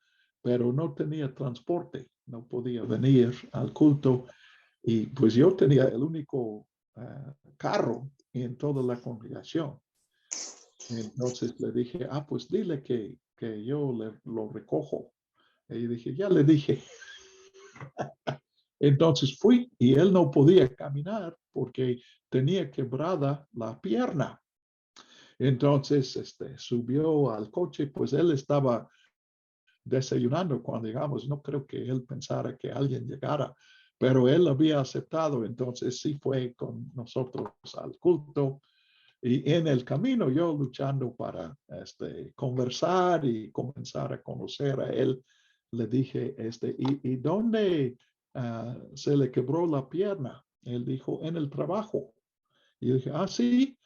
pero no tenía transporte, no podía venir al culto y pues yo tenía el único carro en toda la congregación. Entonces le dije, pues dile que yo lo recojo. Y dije, ya le dije. Entonces fui y él no podía caminar porque tenía quebrada la pierna. Entonces subió al coche, pues él estaba desayunando cuando llegamos. No creo que él pensara que alguien llegara, pero él había aceptado. Entonces sí fue con nosotros al culto. Y en el camino yo luchando para conversar y comenzar a conocer a él, le dije, ¿y dónde se le quebró la pierna? Él dijo, en el trabajo. Y yo dije, ah, sí,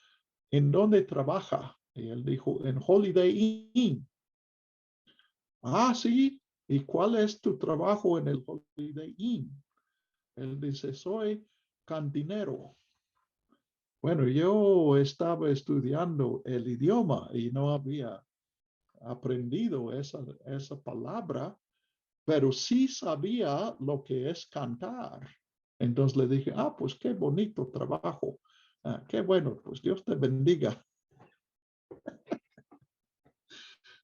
¿en dónde trabaja? Y él dijo, en Holiday Inn. Ah, sí, ¿y cuál es tu trabajo en el Holiday Inn? Él dice, soy cantinero. Bueno, yo estaba estudiando el idioma y no había aprendido esa palabra, pero sí sabía lo que es cantar. Entonces le dije, ah, pues qué bonito trabajo. Ah, qué bueno, pues Dios te bendiga.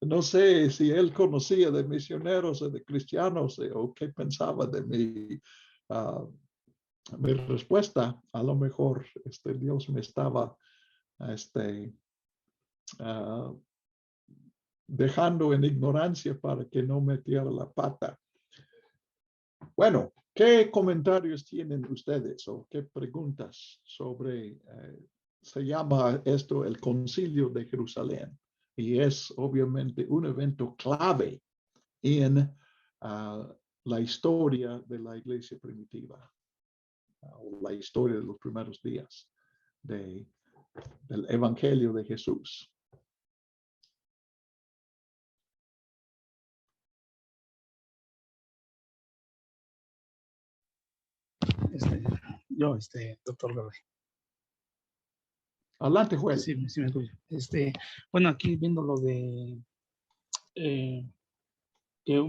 No sé si él conocía de misioneros o de cristianos o qué pensaba de mi respuesta. A lo mejor Dios me estaba uh, dejando en ignorancia para que no metiera la pata. Bueno, ¿qué comentarios tienen ustedes o qué preguntas sobre, se llama esto el Concilio de Jerusalén? Y es obviamente un evento clave en la historia de la iglesia primitiva, o la historia de los primeros días del Evangelio de Jesús.
Doctor Gabriel.
Adelante, Joel.
Sí, sí me escucho. Bueno, aquí viendo lo de que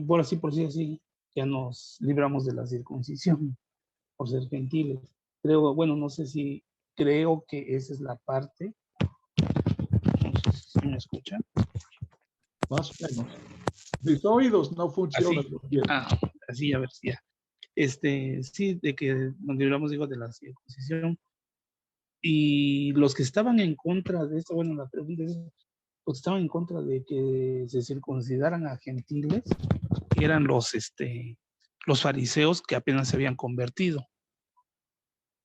por así, ya nos libramos de la circuncisión por ser gentiles. Creo, bueno, no sé si creo que esa es la parte. No sé si me escuchan.
Más o menos. Mis oídos no funcionan bien.
Así, a ver si ya. Sí, de que nos libramos, digo, de la circuncisión. Y los que estaban en contra de esto, bueno, la pregunta es, los que estaban en contra de que se circuncidaran a gentiles, eran los fariseos que apenas se habían convertido.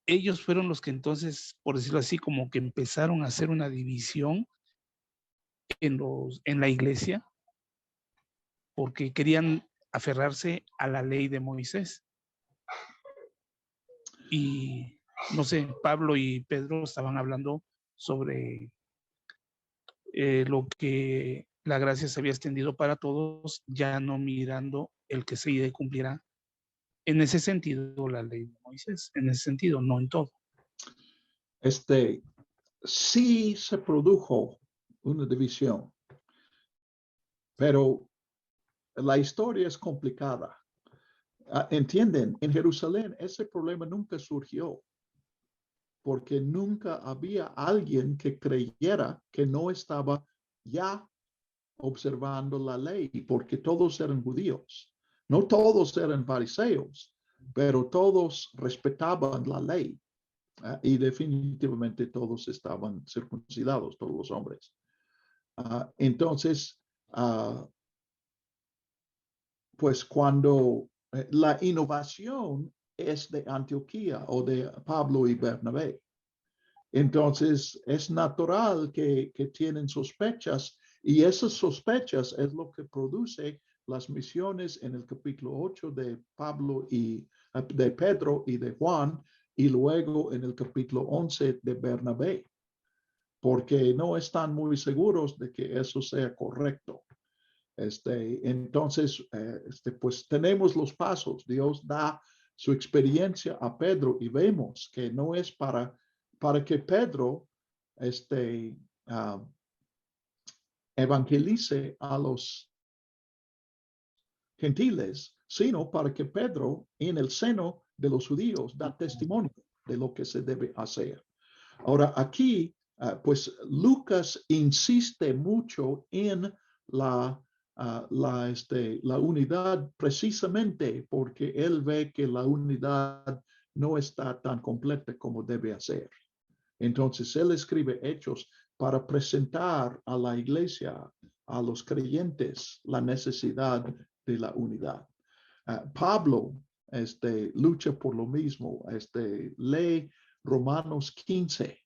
Ellos fueron los que entonces, por decirlo así, como que empezaron a hacer una división en la iglesia, porque querían aferrarse a la ley de Moisés. Y no sé, Pablo y Pedro estaban hablando sobre lo que la gracia se había extendido para todos, ya no mirando el que se cumplirá en ese sentido la ley de Moisés, en ese sentido, no en todo.
Sí se produjo una división, pero la historia es complicada. Entienden, en Jerusalén ese problema nunca surgió porque nunca había alguien que creyera que no estaba ya observando la ley, porque todos eran judíos. No todos eran fariseos, pero todos respetaban la ley. Y definitivamente todos estaban circuncidados, todos los hombres. Entonces, pues cuando la innovación es de Antioquía o de Pablo y Bernabé, entonces es natural que tienen sospechas y esas sospechas es lo que produce las misiones en el capítulo 8 de Pablo y de Pedro y de Juan y luego en el capítulo 11 de Bernabé, porque no están muy seguros de que eso sea correcto. Entonces, pues tenemos los pasos. Dios da su experiencia a Pedro y vemos que no es para que Pedro evangelice a los gentiles, sino para que Pedro en el seno de los judíos da testimonio de lo que se debe hacer. Ahora aquí, pues Lucas insiste mucho en la la unidad precisamente porque él ve que la unidad no está tan completa como debe ser. Entonces, él escribe Hechos para presentar a la iglesia, a los creyentes, la necesidad de la unidad. Pablo lucha por lo mismo. Lee Romanos 15.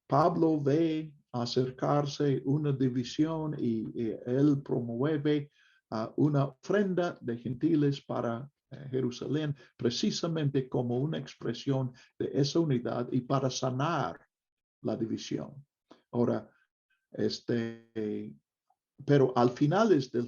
Pablo ve acercarse una división y él promueve una ofrenda de gentiles para Jerusalén, precisamente como una expresión de esa unidad y para sanar la división. Ahora, pero al finales del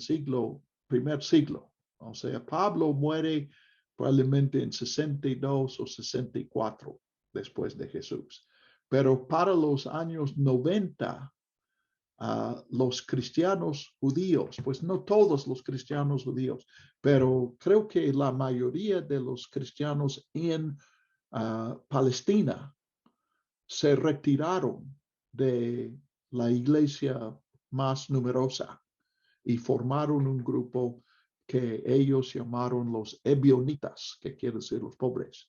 primer siglo, o sea, Pablo muere probablemente en 62 o 64 después de Jesús. Pero para los años 90, los cristianos judíos, pues no todos los cristianos judíos, pero creo que la mayoría de los cristianos en Palestina se retiraron de la iglesia más numerosa y formaron un grupo que ellos llamaron los ebionitas, que quiere decir los pobres.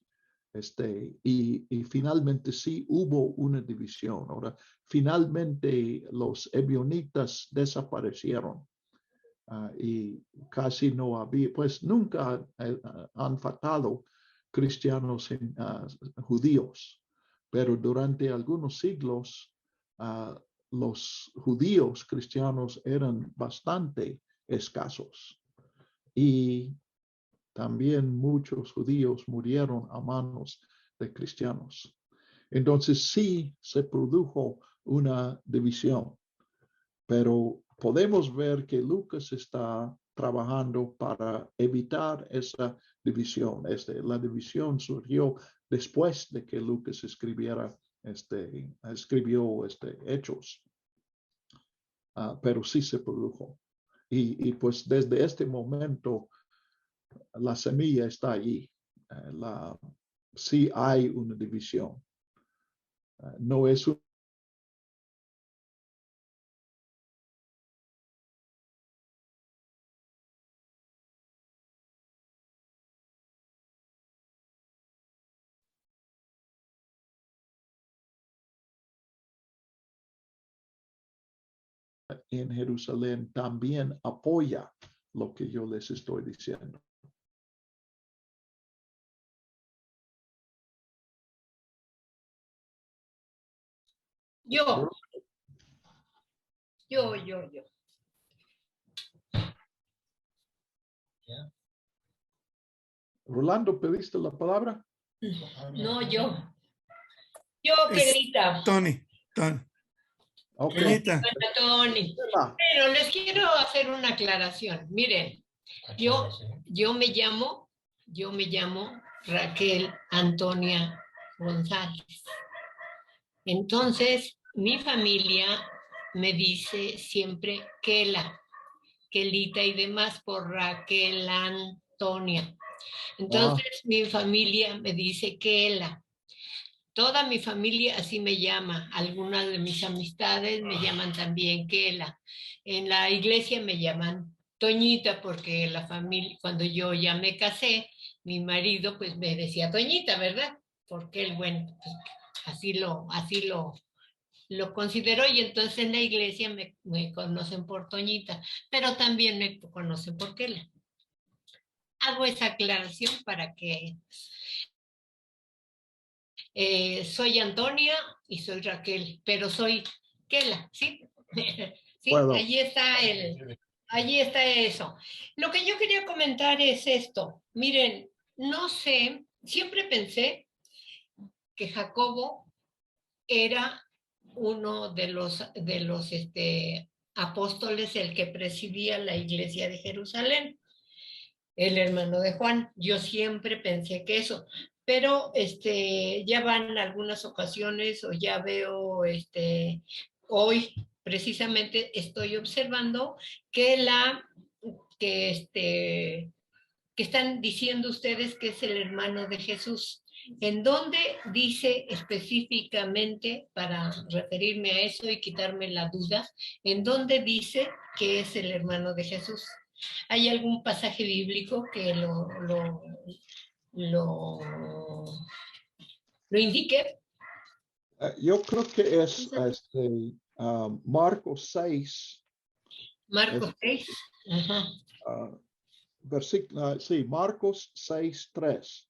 Y finalmente sí hubo una división. Ahora, finalmente los ebionitas desaparecieron y casi no había, pues nunca han faltado cristianos judíos, pero durante algunos siglos los judíos cristianos eran bastante escasos y también muchos judíos murieron a manos de cristianos. Entonces sí se produjo una división, pero podemos ver que Lucas está trabajando para evitar esa división. La división surgió después de que Lucas escribió Hechos, pero sí se produjo. Y pues desde este momento la semilla está allí. Sí hay una división. No es en Jerusalén también apoya lo que yo les estoy diciendo.
Yo.
Rolando, ¿pediste la palabra?
No, yo. Yo, Pedrita.
Tony.
Okay.
Tony. Pero les quiero hacer una aclaración. Miren, yo me llamo Raquel Antonia González. Entonces, mi familia me dice siempre Kelita y demás por Raquel Antonia. Entonces, mi familia me dice Kela. Toda mi familia así me llama. Algunas de mis amistades me llaman también Kela. En la iglesia me llaman Toñita porque la familia, cuando yo ya me casé, mi marido pues me decía Toñita, ¿verdad? Porque él, bueno, pues, así lo consideró y entonces en la iglesia me conocen por Toñita, pero también me conocen por Kela. Hago esa aclaración para que soy Antonia y soy Raquel, pero soy Kela, ¿sí? Sí, bueno. Allí está eso. Lo que yo quería comentar es esto. Miren, no sé, siempre pensé que Jacobo era uno de los apóstoles, el que presidía la iglesia de Jerusalén, el hermano de Juan. Yo siempre pensé que eso, pero ya van algunas ocasiones o ya veo, hoy precisamente estoy observando que que están diciendo ustedes que es el hermano de Jesús. ¿En dónde dice específicamente, para referirme a eso y quitarme la duda, en dónde dice que es el hermano de Jesús? ¿Hay algún pasaje bíblico que lo, lo indique?
Yo creo que es Marcos 6.
Marcos 6. Ajá.
Versículo, sí, Marcos 6:3.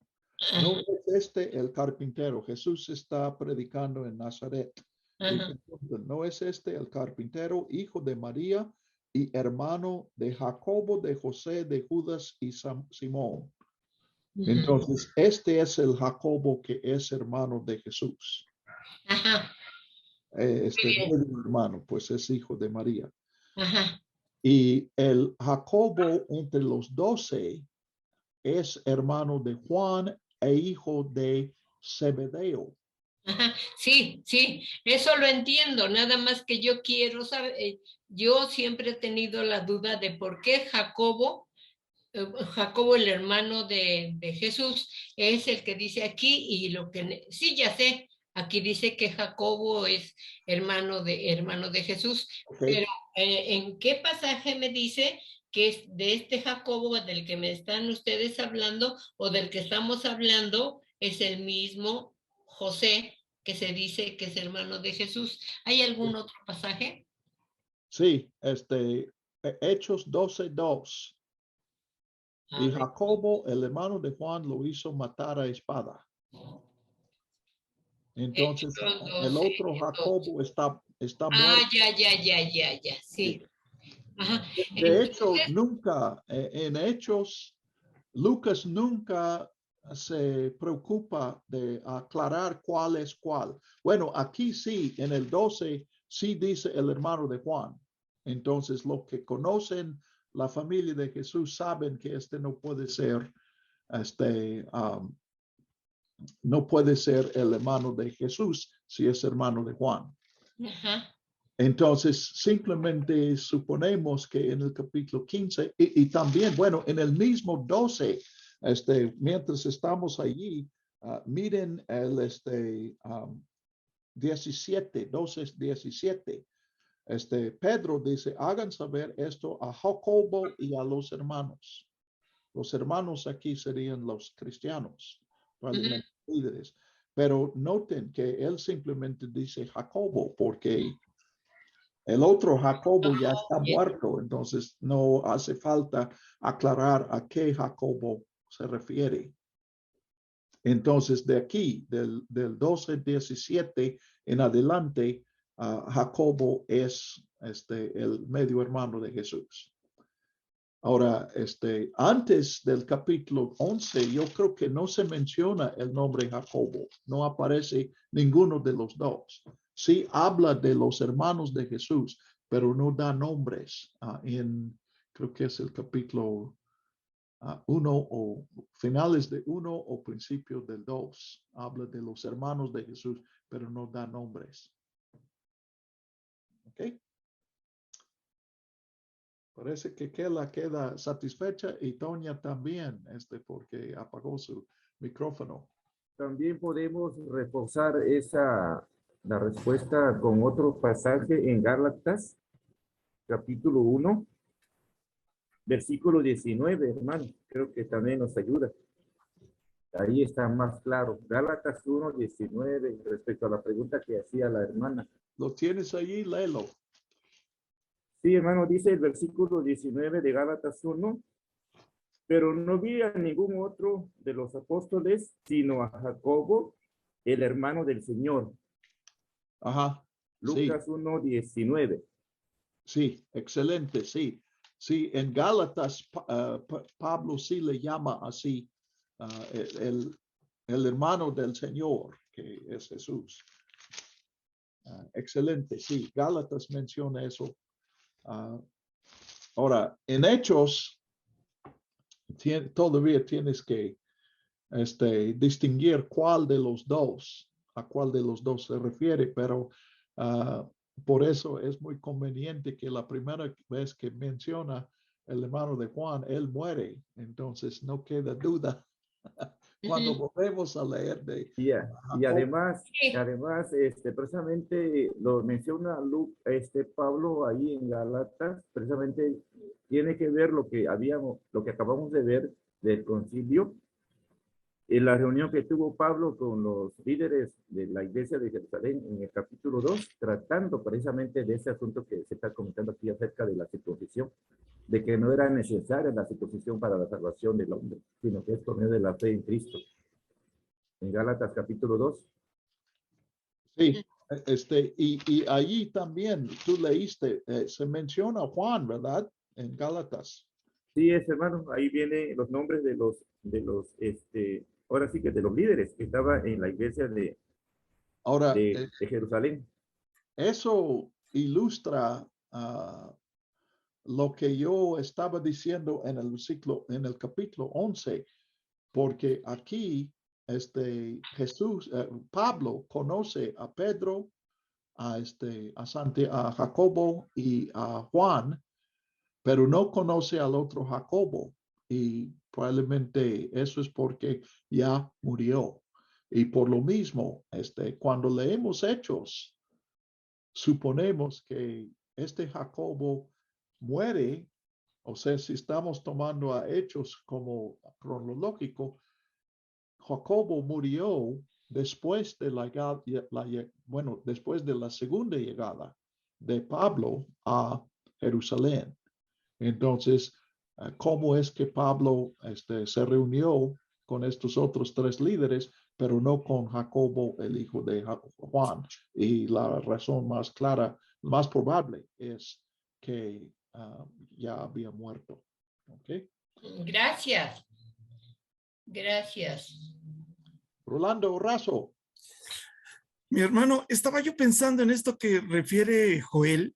No es este el carpintero. Jesús está predicando en Nazaret. No es este el carpintero, hijo de María y hermano de Jacobo, de José, de Judas y Simón. Entonces, este es el Jacobo que es hermano de Jesús.
Ajá.
Hermano, pues es hijo de María.
Ajá.
Y el Jacobo entre los 12 es hermano de Juan e hijo de Zebedeo.
Ajá. Sí, sí, eso lo entiendo, nada más que yo quiero saber, yo siempre he tenido la duda de por qué Jacobo, el hermano de Jesús, es el que dice aquí, y lo que, sí, ya sé, aquí dice que Jacobo es hermano de Jesús,
Okay.
pero ¿en qué pasaje me dice que es de este Jacobo del que me están ustedes hablando o del que estamos hablando es el mismo José que se dice que es hermano de Jesús? ¿Hay algún otro pasaje?
Sí, Hechos 12:2. Y Jacobo, el hermano de Juan, lo hizo matar a espada. Entonces, el otro Jacobo está muerto.
Ya, sí. Ajá.
De hecho, nunca, en Hechos, Lucas nunca se preocupa de aclarar cuál es cuál. Bueno, aquí sí, en el 12, sí dice el hermano de Juan. Entonces, los que conocen la familia de Jesús saben que no puede ser, no puede ser el hermano de Jesús si es hermano de Juan.
Ajá.
Entonces, simplemente suponemos que en el capítulo 15 y también, bueno, en el mismo 12, mientras estamos allí, miren el 17, 12:17. Pedro dice, hagan saber esto a Jacobo y a los hermanos. Los hermanos aquí serían los cristianos, probablemente líderes. Pero noten que él simplemente dice Jacobo porque el otro Jacobo ya está muerto, entonces no hace falta aclarar a qué Jacobo se refiere. Entonces, de aquí, del 12:17 en adelante, Jacobo es el medio hermano de Jesús. Ahora, antes del capítulo 11, yo creo que no se menciona el nombre Jacobo, no aparece ninguno de los dos. Sí habla de los hermanos de Jesús, pero no da nombres creo que es el capítulo 1 o finales de 1 o principios del 2. Habla de los hermanos de Jesús, pero no da nombres. ¿Ok? Parece que Kela queda satisfecha y Toña también, porque apagó su micrófono.
También podemos reforzar la respuesta con otro pasaje en Gálatas, capítulo 1, versículo 19, hermano. Creo que también nos ayuda. Ahí está más claro. Gálatas 1, 19, respecto a la pregunta que hacía la hermana.
¿Lo tienes allí? Léelo.
Sí, hermano, dice el versículo 19 de Gálatas 1, pero no vi a ningún otro de los apóstoles, sino a Jacobo, el hermano del Señor.
Ajá.
Lucas 1, 19.
Sí, excelente, sí. Sí, en Gálatas, Pablo sí le llama así el hermano del Señor, que es Jesús. Excelente, sí. Gálatas menciona eso. Ahora, en Hechos, todavía tienes que distinguir a cuál de los dos se refiere, pero por eso es muy conveniente que la primera vez que menciona el hermano de Juan, él muere, entonces no queda duda cuando volvemos a leer de
Y
Jacob.
además,
Sí.
precisamente lo menciona Pablo ahí en Gálatas, precisamente tiene que ver lo que acabamos de ver del concilio, en la reunión que tuvo Pablo con los líderes de la iglesia de Jerusalén en el capítulo 2, tratando precisamente de ese asunto que se está comentando aquí acerca de la circuncisión, de que no era necesaria la circuncisión para la salvación del hombre, sino que es por medio de la fe en Cristo. En Gálatas capítulo 2.
Sí, y allí también tú leíste, se menciona Juan, ¿verdad? En Gálatas.
Sí, hermano, ahí vienen los nombres de los, ahora sí que de los líderes que estaban en la iglesia
Ahora,
de Jerusalén.
eso ilustra lo que yo estaba diciendo en el capítulo 11, porque aquí Pablo conoce a Pedro, a Jacobo y a Juan, pero no conoce al otro Jacobo, y probablemente eso es porque ya murió. Y por lo mismo, cuando leemos Hechos, suponemos que Jacobo muere. O sea, si estamos tomando a Hechos como cronológico, Jacobo murió después de después de la segunda llegada de Pablo a Jerusalén. Entonces, ¿cómo es que Pablo se reunió con estos otros tres líderes, pero no con Jacobo, el hijo de Juan? Y la razón más clara, más probable, es que ya había muerto. ¿Okay?
Gracias. Gracias.
Rolando Razo.
Mi hermano, estaba yo pensando en esto que refiere Joel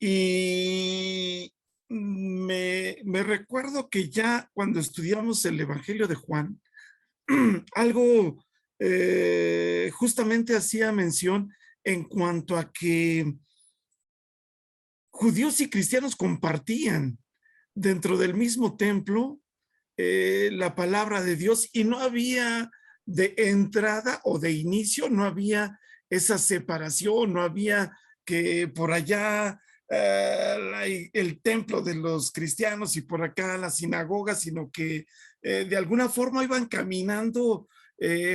y me recuerdo que ya cuando estudiamos el Evangelio de Juan, algo justamente hacía mención en cuanto a que judíos y cristianos compartían dentro del mismo templo la palabra de Dios, y no había de entrada o de inicio, no había esa separación, no había que por allá el templo de los cristianos y por acá la sinagoga, sino que de alguna forma iban caminando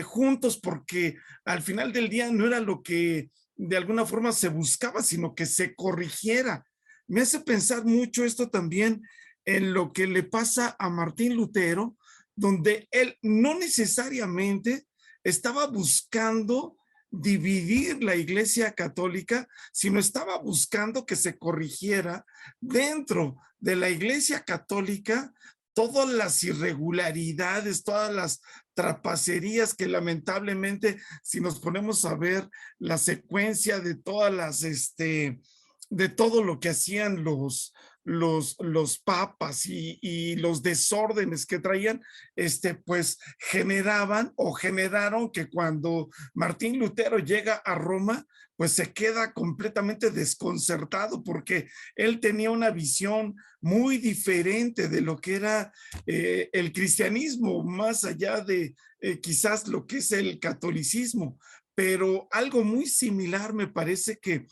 juntos, porque al final del día no era lo que de alguna forma se buscaba, sino que se corrigiera. Me hace pensar mucho esto también en lo que le pasa a Martín Lutero, donde él no necesariamente estaba buscando dividir la Iglesia Católica, sino estaba buscando que se corrigiera dentro de la Iglesia Católica todas las irregularidades, todas las trapacerías que lamentablemente, si nos ponemos a ver la secuencia de todas las, de todo lo que hacían los papas y los desórdenes que traían, pues generaron que cuando Martín Lutero llega a Roma, pues se queda completamente desconcertado, porque él tenía una visión muy diferente de lo que era el cristianismo, más allá de quizás lo que es el catolicismo, pero algo muy similar me parece que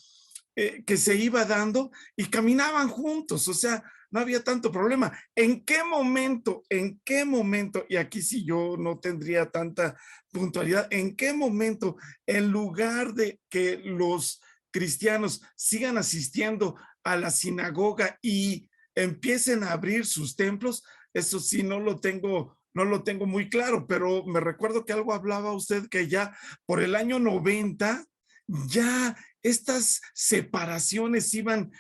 se iba dando y caminaban juntos, o sea, no había tanto problema. ¿En qué momento, y aquí sí yo no tendría tanta puntualidad, en qué momento, en lugar de que los cristianos sigan asistiendo a la sinagoga y empiecen a abrir sus templos? Eso sí, no lo tengo muy claro, pero me recuerdo que algo hablaba usted que ya por el año 90, ya estas separaciones iban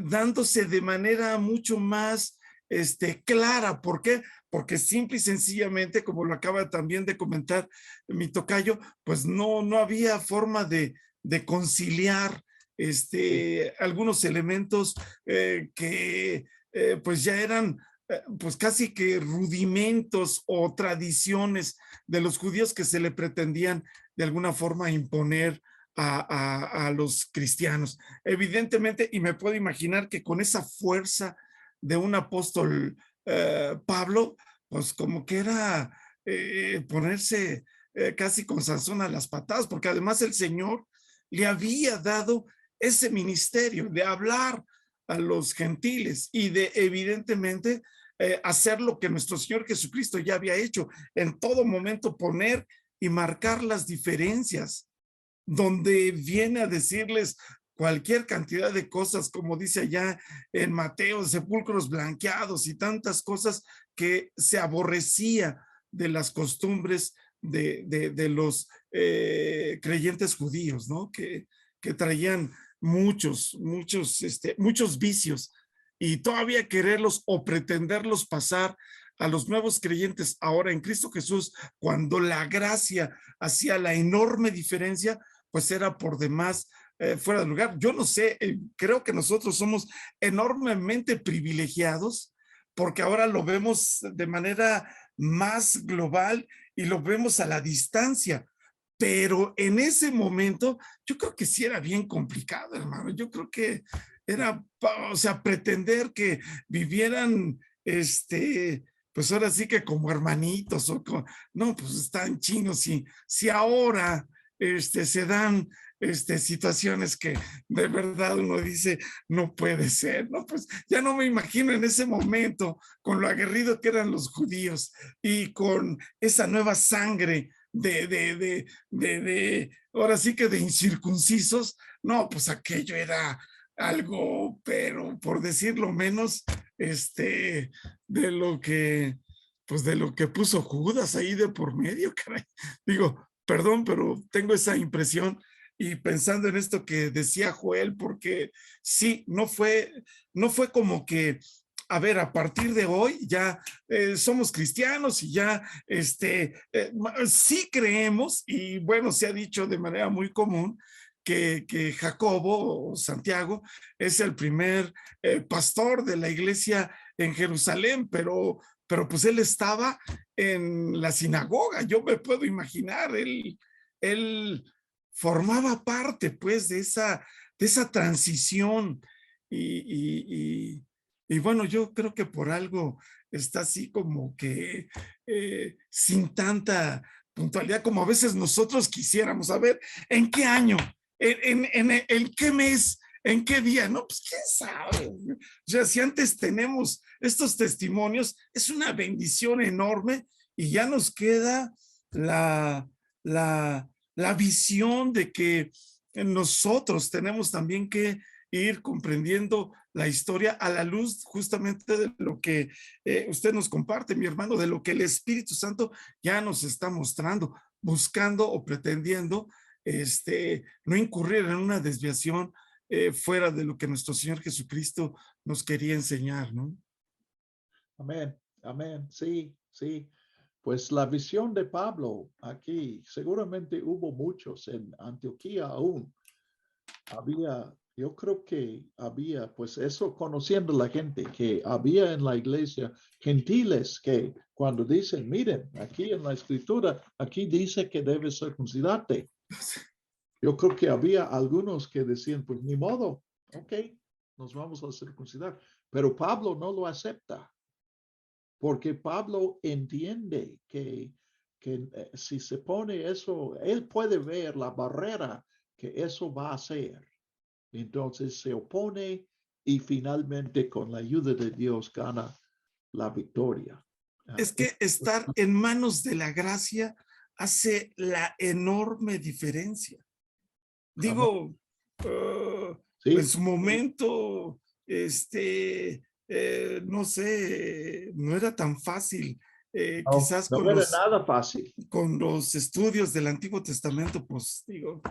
dándose de manera mucho más clara. ¿Por qué? Porque simple y sencillamente, como lo acaba también de comentar mi tocayo, pues no había forma de conciliar algunos elementos que pues ya eran pues casi que rudimentos o tradiciones de los judíos que se le pretendían de alguna forma imponer a los cristianos. Evidentemente, y me puedo imaginar que con esa fuerza de un apóstol Pablo, pues como que era ponerse casi con Sansón a las patadas, porque además el Señor le había dado ese ministerio de hablar a los gentiles y de evidentemente hacer lo que nuestro Señor Jesucristo ya había hecho, en todo momento poner y marcar las diferencias, donde viene a decirles cualquier cantidad de cosas, como dice allá en Mateo, sepulcros blanqueados y tantas cosas que se aborrecía de las costumbres de los creyentes judíos, ¿no? Que traían muchos vicios y todavía quererlos o pretenderlos pasar a los nuevos creyentes ahora en Cristo Jesús, cuando la gracia hacía la enorme diferencia, pues era por demás fuera de lugar. Yo no sé, creo que nosotros somos enormemente privilegiados porque ahora lo vemos de manera más global y lo vemos a la distancia. Pero en ese momento, yo creo que sí era bien complicado, hermano. Yo creo que era, o sea, pretender que vivieran, pues ahora sí que como hermanitos, no, pues están chinos. Si ahora, se dan, situaciones que de verdad uno dice, no puede ser, ¿no? Pues ya no me imagino en ese momento con lo aguerrido que eran los judíos y con esa nueva sangre ahora sí que de incircuncisos, no, pues aquello era algo, pero por decirlo menos, de lo que, pues de lo que puso Judas ahí de por medio, caray. Digo, perdón, pero tengo esa impresión y pensando en esto que decía Joel, porque sí, no fue como que a ver, a partir de hoy ya somos cristianos y ya sí creemos, y bueno, se ha dicho de manera muy común que Jacobo o Santiago es el primer pastor de la iglesia en Jerusalén, pero pues él estaba en la sinagoga, yo me puedo imaginar, él formaba parte pues de esa transición y bueno, yo creo que por algo está así como que sin tanta puntualidad como a veces nosotros quisiéramos. A ver, ¿en qué año? ¿En qué mes? ¿En qué día? No, pues quién sabe. O sea, si antes tenemos estos testimonios, es una bendición enorme y ya nos queda la visión de que nosotros tenemos también que ir comprendiendo la historia a la luz justamente de lo que usted nos comparte, mi hermano, de lo que el Espíritu Santo ya nos está mostrando, buscando o pretendiendo no incurrir en una desviación fuera de lo que nuestro Señor Jesucristo nos quería enseñar, ¿no?
Amén, amén, sí, sí. Pues la visión de Pablo aquí, seguramente hubo muchos en Antioquía aún. Yo creo que había, pues eso, conociendo la gente, que había en la iglesia gentiles que cuando dicen, miren, aquí en la escritura, aquí dice que debes circuncidarte. Yo creo que había algunos que decían, pues ni modo, ok, nos vamos a circuncidar. Pero Pablo no lo acepta, porque Pablo entiende que si se pone eso, él puede ver la barrera que eso va a hacer. Entonces se opone y finalmente con la ayuda de Dios gana la victoria.
Es que estar en manos de la gracia hace la enorme diferencia. Digo,
sí,
en su momento, no sé, no era tan fácil. Quizás
no era nada fácil.
con los estudios del Antiguo Testamento, pues digo,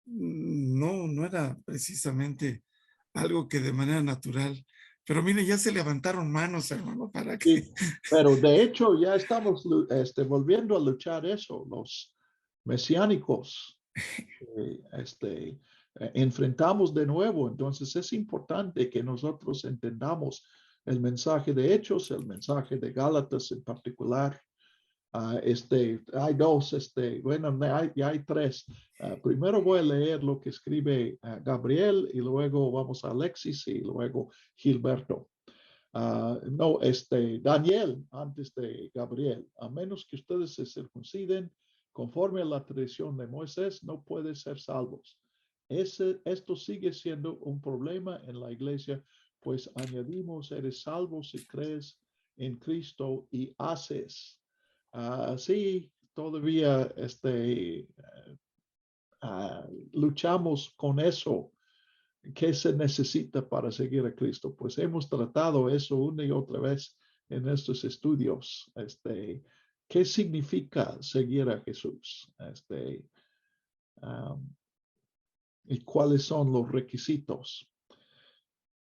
no era precisamente algo que de manera natural. Pero mire, ya se levantaron manos, hermano, para que...
Sí, pero de hecho ya estamos volviendo a luchar eso, los mesiánicos. Enfrentamos de nuevo. Entonces es importante que nosotros entendamos el mensaje de Hechos, el mensaje de Gálatas en particular. Hay dos, bueno, hay tres. Primero voy a leer lo que escribe Gabriel y luego vamos a Alexis y luego Gilberto. No, Daniel antes de Gabriel, a menos que ustedes se circunciden conforme a la tradición de Moisés, no pueden ser salvos. Esto sigue siendo un problema en la iglesia, pues añadimos, eres salvo si crees en Cristo y haces. Sí, todavía luchamos con eso. ¿Qué se necesita para seguir a Cristo? Pues hemos tratado eso una y otra vez en estos estudios. ¿Qué significa seguir a Jesús? ¿Y cuáles son los requisitos?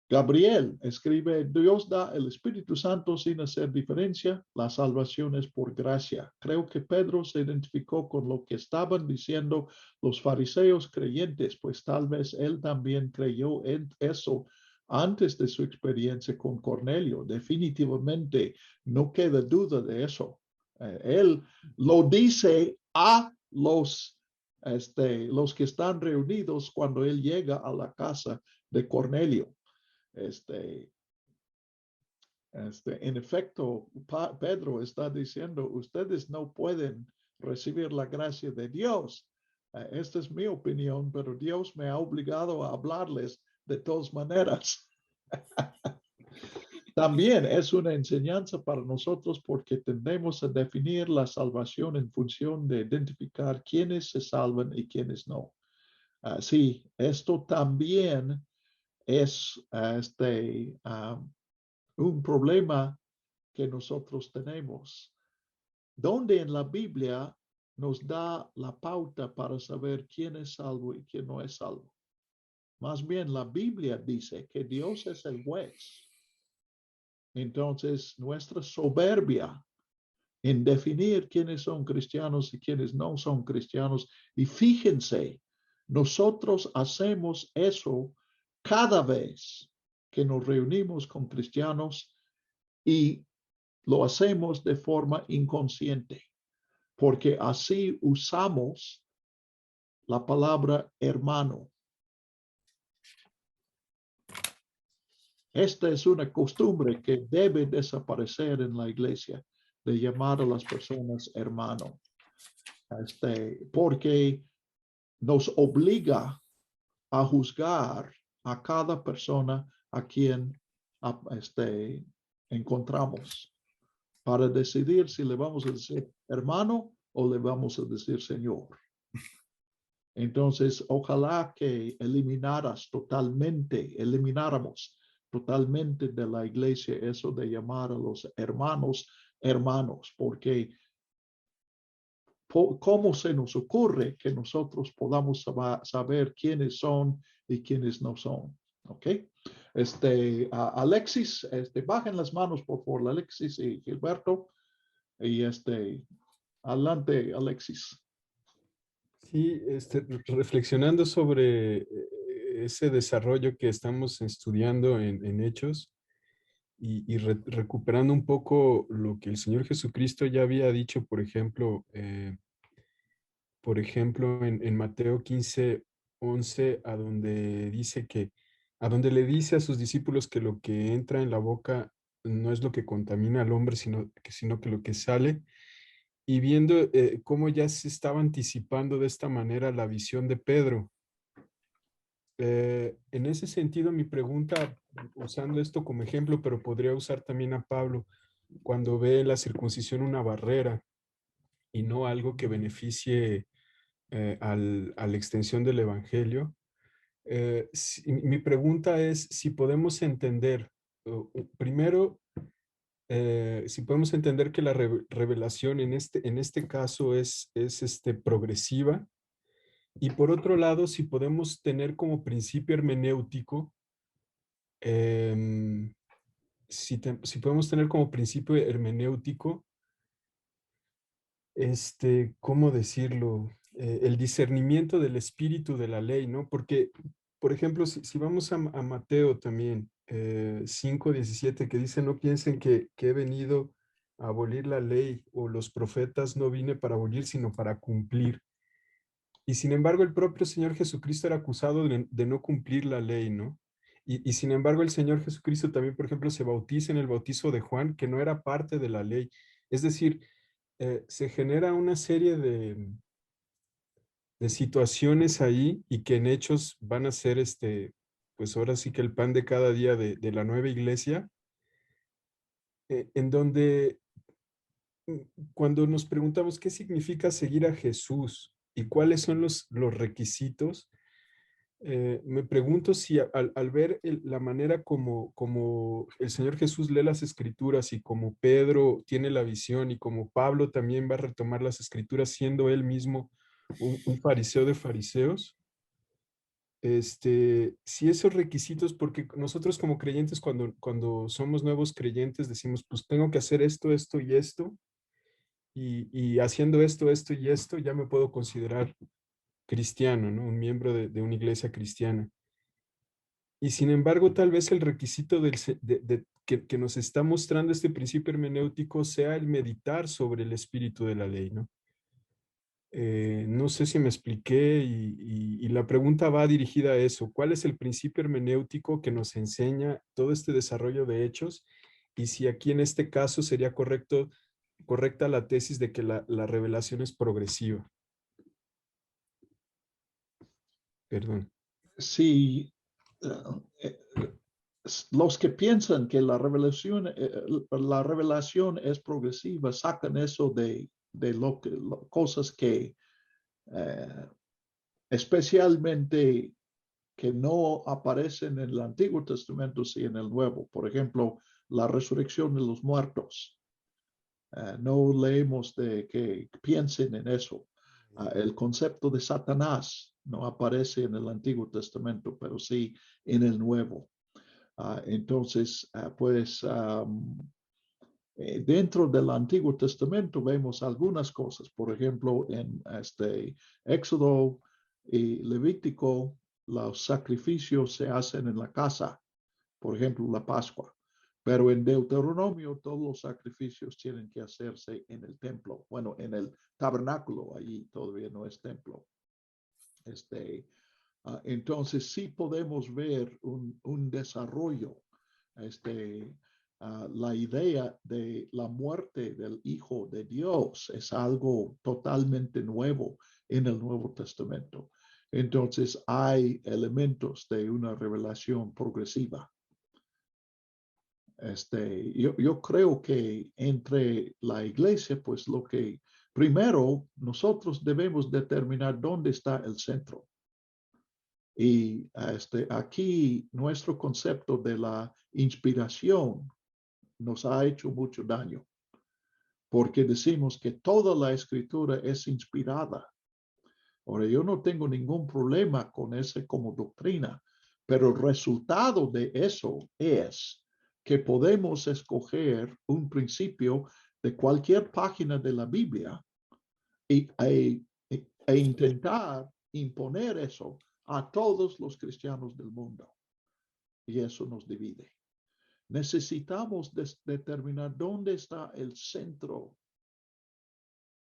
Gabriel escribe, Dios da el Espíritu Santo sin hacer diferencia, la salvación es por gracia. Creo que Pedro se identificó con lo que estaban diciendo los fariseos creyentes, pues tal vez él también creyó en eso antes de su experiencia con Cornelio. Definitivamente no queda duda de eso. Él lo dice a los que están reunidos cuando él llega a la casa de Cornelio. En efecto, Pedro está diciendo, ustedes no pueden recibir la gracia de Dios. Esta es mi opinión, pero Dios me ha obligado a hablarles de todas maneras. También es una enseñanza para nosotros porque tendemos a definir la salvación en función de identificar quiénes se salvan y quiénes no. Sí, esto también es un problema que nosotros tenemos. ¿Dónde en la Biblia nos da la pauta para saber quién es salvo y quién no es salvo? Más bien la Biblia dice que Dios es el juez. Entonces, nuestra soberbia en definir quiénes son cristianos y quiénes no son cristianos, y fíjense, nosotros hacemos eso cada vez que nos reunimos con cristianos y lo hacemos de forma inconsciente, porque así usamos la palabra hermano. Esta es una costumbre que debe desaparecer en la iglesia, de llamar a las personas hermano, porque nos obliga a juzgar a cada persona a quien encontramos, para decidir si le vamos a decir hermano o le vamos a decir Señor. Entonces, ojalá que elimináramos totalmente de la iglesia eso de llamar a los hermanos, porque ¿cómo se nos ocurre que nosotros podamos saber quiénes son y quiénes no son? ¿Ok? Alexis, bajen las manos, por favor, Alexis y Gilberto. Y adelante, Alexis.
Sí, reflexionando sobre ese desarrollo que estamos estudiando en Hechos y recuperando un poco lo que el Señor Jesucristo ya había dicho, por ejemplo, en Mateo 15:11, a donde le dice a sus discípulos que lo que entra en la boca no es lo que contamina al hombre, sino que lo que sale. Y viendo cómo ya se estaba anticipando de esta manera la visión de Pedro. En ese sentido, mi pregunta, usando esto como ejemplo, pero podría usar también a Pablo, cuando ve en la circuncisión una barrera y no algo que beneficie a la extensión del evangelio. Mi pregunta es si podemos entender, primero, si podemos entender que la revelación en este caso es progresiva, y por otro lado, si podemos tener como principio hermenéutico, si podemos tener como principio hermenéutico, ¿cómo decirlo? El discernimiento del espíritu de la ley, ¿no? Porque, por ejemplo, si vamos a Mateo también, 5:17, que dice, no piensen que he venido a abolir la ley o los profetas, no vine para abolir, sino para cumplir. Y sin embargo, el propio Señor Jesucristo era acusado de no cumplir la ley, ¿no? Y sin embargo, el Señor Jesucristo también, por ejemplo, se bautiza en el bautizo de Juan, que no era parte de la ley. Es decir, se genera una serie de situaciones ahí y que en hechos van a ser pues ahora sí que el pan de cada día de la nueva iglesia, en donde cuando nos preguntamos qué significa seguir a Jesús y cuáles son los requisitos, me pregunto si al ver la manera como el Señor Jesús lee las escrituras y como Pedro tiene la visión y como Pablo también va a retomar las escrituras siendo él mismo un fariseo de fariseos, si esos requisitos, porque nosotros como creyentes cuando somos nuevos creyentes decimos, pues tengo que hacer esto, esto y esto, y haciendo esto, esto y esto, ya me puedo considerar cristiano, ¿no? Un miembro de una iglesia cristiana. Y sin embargo, tal vez el requisito que nos está mostrando este principio hermenéutico sea el meditar sobre el espíritu de la ley, ¿no? No sé si me expliqué y la pregunta va dirigida a eso. ¿Cuál es el principio hermenéutico que nos enseña todo este desarrollo de hechos? Y si aquí en este caso sería correcta la tesis de que la revelación es progresiva. Perdón.
Sí, los que piensan que la revelación es progresiva sacan eso de cosas que especialmente que no aparecen en el Antiguo Testamento, sí en el Nuevo. Por ejemplo, la resurrección de los muertos. No leemos de que piensen en eso. El concepto de Satanás no aparece en el Antiguo Testamento, pero sí en el Nuevo. Entonces, dentro del Antiguo Testamento vemos algunas cosas. Por ejemplo, en Éxodo y Levítico, los sacrificios se hacen en la casa. Por ejemplo, la Pascua. Pero en Deuteronomio todos los sacrificios tienen que hacerse en el templo. Bueno, en el tabernáculo, allí todavía no es templo. Entonces sí podemos ver un desarrollo. La idea de la muerte del Hijo de Dios es algo totalmente nuevo en el Nuevo Testamento. Entonces hay elementos de una revelación progresiva. Yo creo que entre la iglesia, pues lo que primero nosotros debemos determinar dónde está el centro. Y aquí nuestro concepto de la inspiración nos ha hecho mucho daño, porque decimos que toda la escritura es inspirada. Ahora, yo no tengo ningún problema con eso como doctrina, pero el resultado de eso es que podemos escoger un principio de cualquier página de la Biblia e intentar imponer eso a todos los cristianos del mundo. Y eso nos divide. Necesitamos determinar dónde está el centro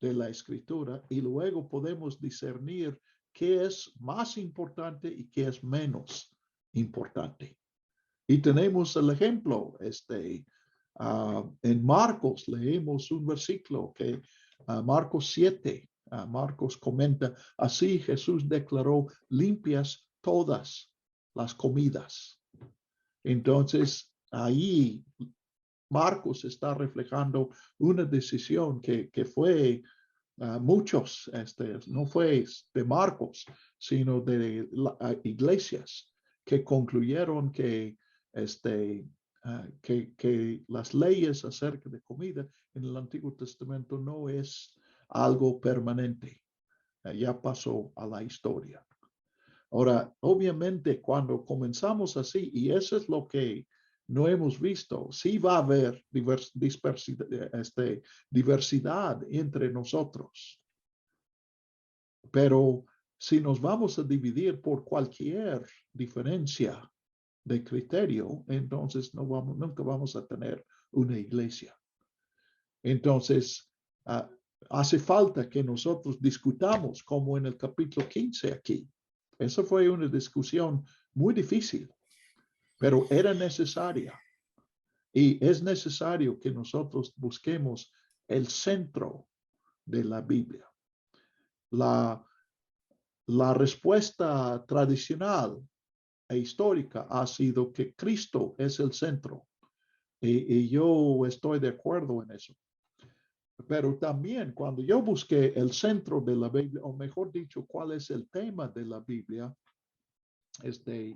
de la escritura y luego podemos discernir qué es más importante y qué es menos importante. Y tenemos el ejemplo, en Marcos leemos un versículo que Marcos 7, Marcos comenta, así Jesús declaró limpias todas las comidas. Entonces, ahí Marcos está reflejando una decisión que fue muchos, no fue de Marcos, sino de iglesias que concluyeron que las leyes acerca de comida en el Antiguo Testamento no es algo permanente. Ya pasó a la historia. Ahora, obviamente, cuando comenzamos así, y eso es lo que no hemos visto, sí va a haber diversidad entre nosotros. Pero si nos vamos a dividir por cualquier diferencia de criterio, entonces nunca vamos a tener una iglesia. Entonces, hace falta que nosotros discutamos como en el capítulo 15 aquí. Esa fue una discusión muy difícil, pero era necesaria. Y es necesario que nosotros busquemos el centro de la Biblia. La respuesta tradicional e histórica ha sido que Cristo es el centro. Y yo estoy de acuerdo en eso. Pero también cuando yo busqué el centro de la Biblia, o mejor dicho, cuál es el tema de la Biblia,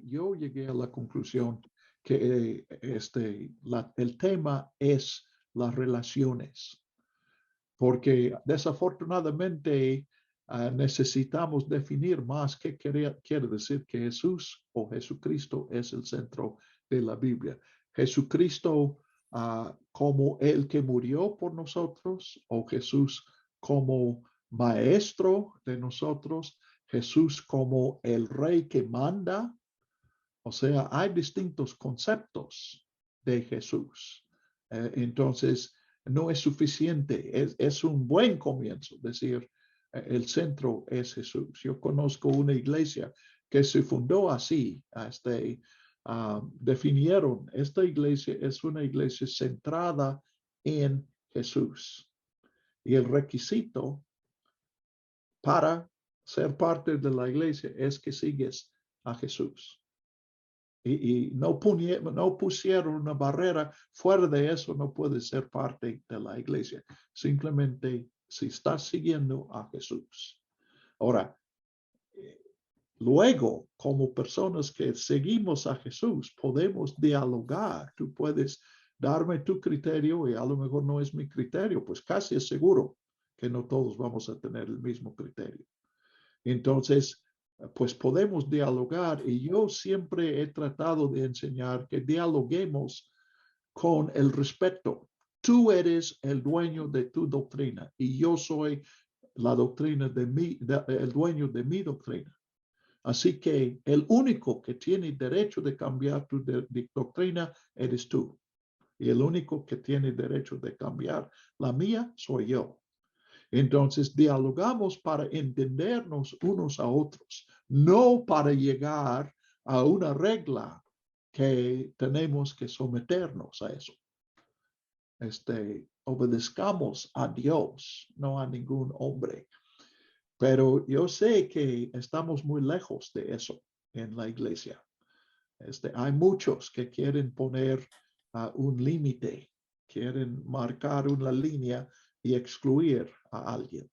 yo llegué a la conclusión que el tema es las relaciones, porque desafortunadamente necesitamos definir más qué quiere decir que Jesús o Jesucristo es el centro de la Biblia. Jesucristo como el que murió por nosotros, o Jesús como maestro de nosotros, Jesús como el rey que manda. O sea, hay distintos conceptos de Jesús. Entonces, no es suficiente, es un buen comienzo decir el centro es Jesús. Yo conozco una iglesia que se fundó así, definieron, esta iglesia es una iglesia centrada en Jesús. Y el requisito para ser parte de la iglesia es que sigues a Jesús. Y no pusieron una barrera. Fuera de eso no puede ser parte de la iglesia. Simplemente si estás siguiendo a Jesús. Ahora, luego, como personas que seguimos a Jesús, podemos dialogar. Tú puedes darme tu criterio y a lo mejor no es mi criterio, pues casi es seguro que no todos vamos a tener el mismo criterio. Entonces, pues podemos dialogar, y yo siempre he tratado de enseñar que dialoguemos con el respeto. Tú eres el dueño de tu doctrina y yo soy la doctrina el dueño de mi doctrina. Así que el único que tiene derecho de cambiar tu doctrina eres tú. Y el único que tiene derecho de cambiar la mía soy yo. Entonces, dialogamos para entendernos unos a otros, no para llegar a una regla que tenemos que someternos a eso. Obedezcamos a Dios, no a ningún hombre. Pero yo sé que estamos muy lejos de eso en la iglesia. Hay muchos que quieren poner un límite, quieren marcar una línea y excluir a alguien.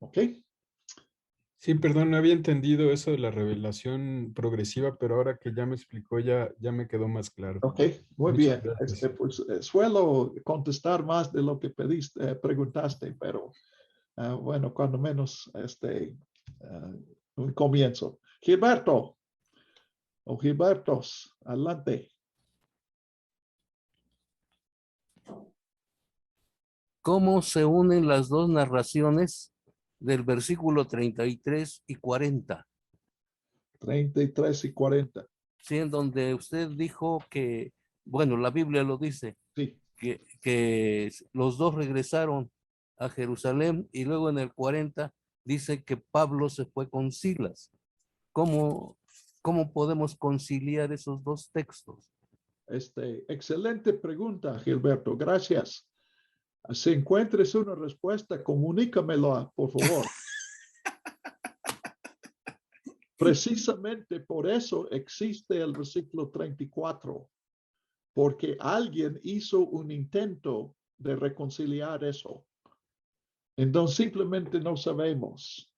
¿Ok?
Sí, perdón, no había entendido eso de la revelación progresiva, pero ahora que ya me explicó, ya me quedó más claro.
Ok, muy
Muchas
bien.
gracias.
Pues suelo contestar más de lo que preguntaste, pero bueno, cuando menos un comienzo. Gilberto o Gilbertos, adelante.
¿Cómo se unen las dos narraciones del versículo 33 y 40?
33 y 40.
Sí, en donde usted dijo que, bueno, la Biblia lo dice,
Sí.
que los dos regresaron a Jerusalén, y luego en el 40 dice que Pablo se fue con Silas. ¿Cómo podemos conciliar esos dos textos?
Excelente pregunta, Gilberto. Gracias. Si encuentres una respuesta, comunícamelo, por favor. Precisamente por eso existe el versículo 34, porque alguien hizo un intento de reconciliar eso. Entonces simplemente no sabemos.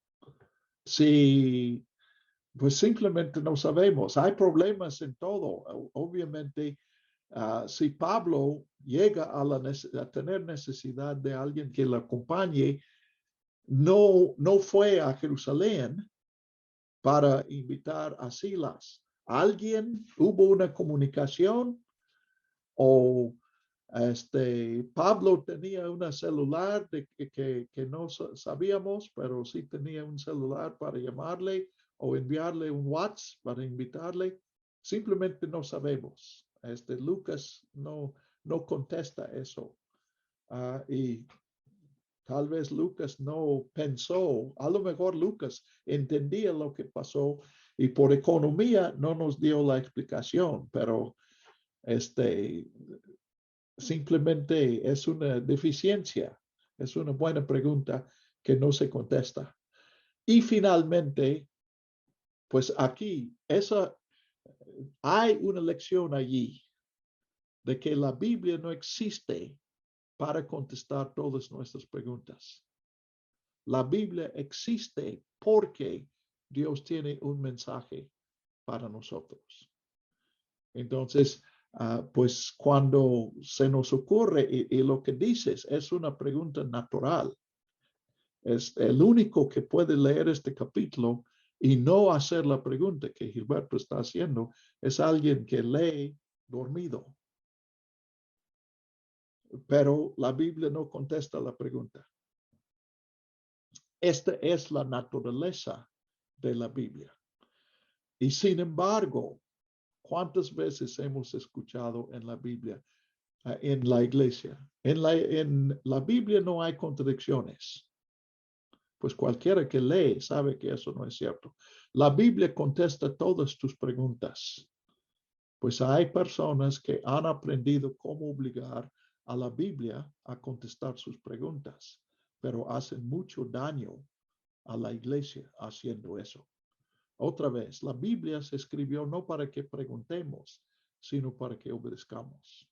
Pues simplemente no sabemos. Hay problemas en todo. Obviamente, si Pablo llega a tener necesidad de alguien que lo acompañe, no fue a Jerusalén para invitar a Silas. Hubo una comunicación, o Pablo tenía una celular que no sabíamos, pero sí tenía un celular para llamarle o enviarle un WhatsApp para invitarle. Simplemente no sabemos. Lucas no contesta eso. Y tal vez Lucas no pensó, a lo mejor Lucas entendía lo que pasó Y por economía no nos dio la explicación, pero simplemente es una deficiencia. Es una buena pregunta que no se contesta. Y finalmente, pues aquí, hay una lección allí de que la Biblia no existe para contestar todas nuestras preguntas. La Biblia existe porque Dios tiene un mensaje para nosotros. Entonces, pues cuando se nos ocurre y lo que dices es una pregunta natural, es el único que puede leer este capítulo y no hacer la pregunta que Gilberto está haciendo, es alguien que lee dormido. Pero la Biblia no contesta la pregunta. Esta es la naturaleza de la Biblia. Y sin embargo, ¿cuántas veces hemos escuchado en la Biblia, en la iglesia? En la Biblia no hay contradicciones. Pues cualquiera que lee sabe que eso no es cierto. La Biblia contesta todas tus preguntas. Pues hay personas que han aprendido cómo obligar a la Biblia a contestar sus preguntas, pero hacen mucho daño a la iglesia haciendo eso. Otra vez, la Biblia se escribió no para que preguntemos, sino para que obedezcamos.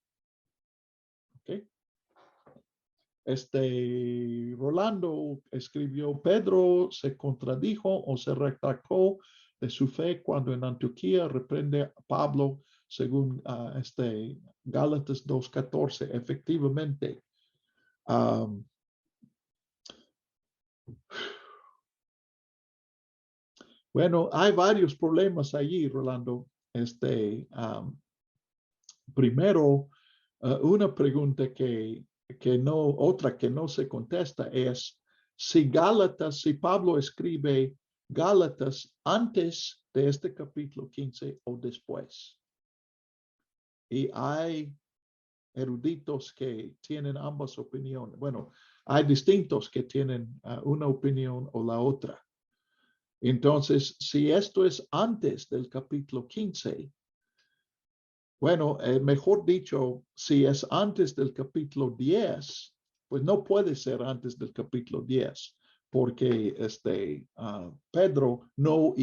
¿Ok? Rolando escribió, Pedro se contradijo o se retractó de su fe cuando en Antioquía reprende a Pablo según Gálatas 2:14. Efectivamente, bueno, hay varios problemas allí, Rolando. Primero, una pregunta otra que no se contesta es si Pablo escribe Gálatas antes de este capítulo 15 o después. Y hay eruditos que tienen ambas opiniones. Bueno, hay distintos que tienen una opinión o la otra. Entonces, si esto es antes del capítulo 15, bueno, mejor dicho, si es antes del capítulo 10, pues no puede ser antes del capítulo 10, porque Pedro no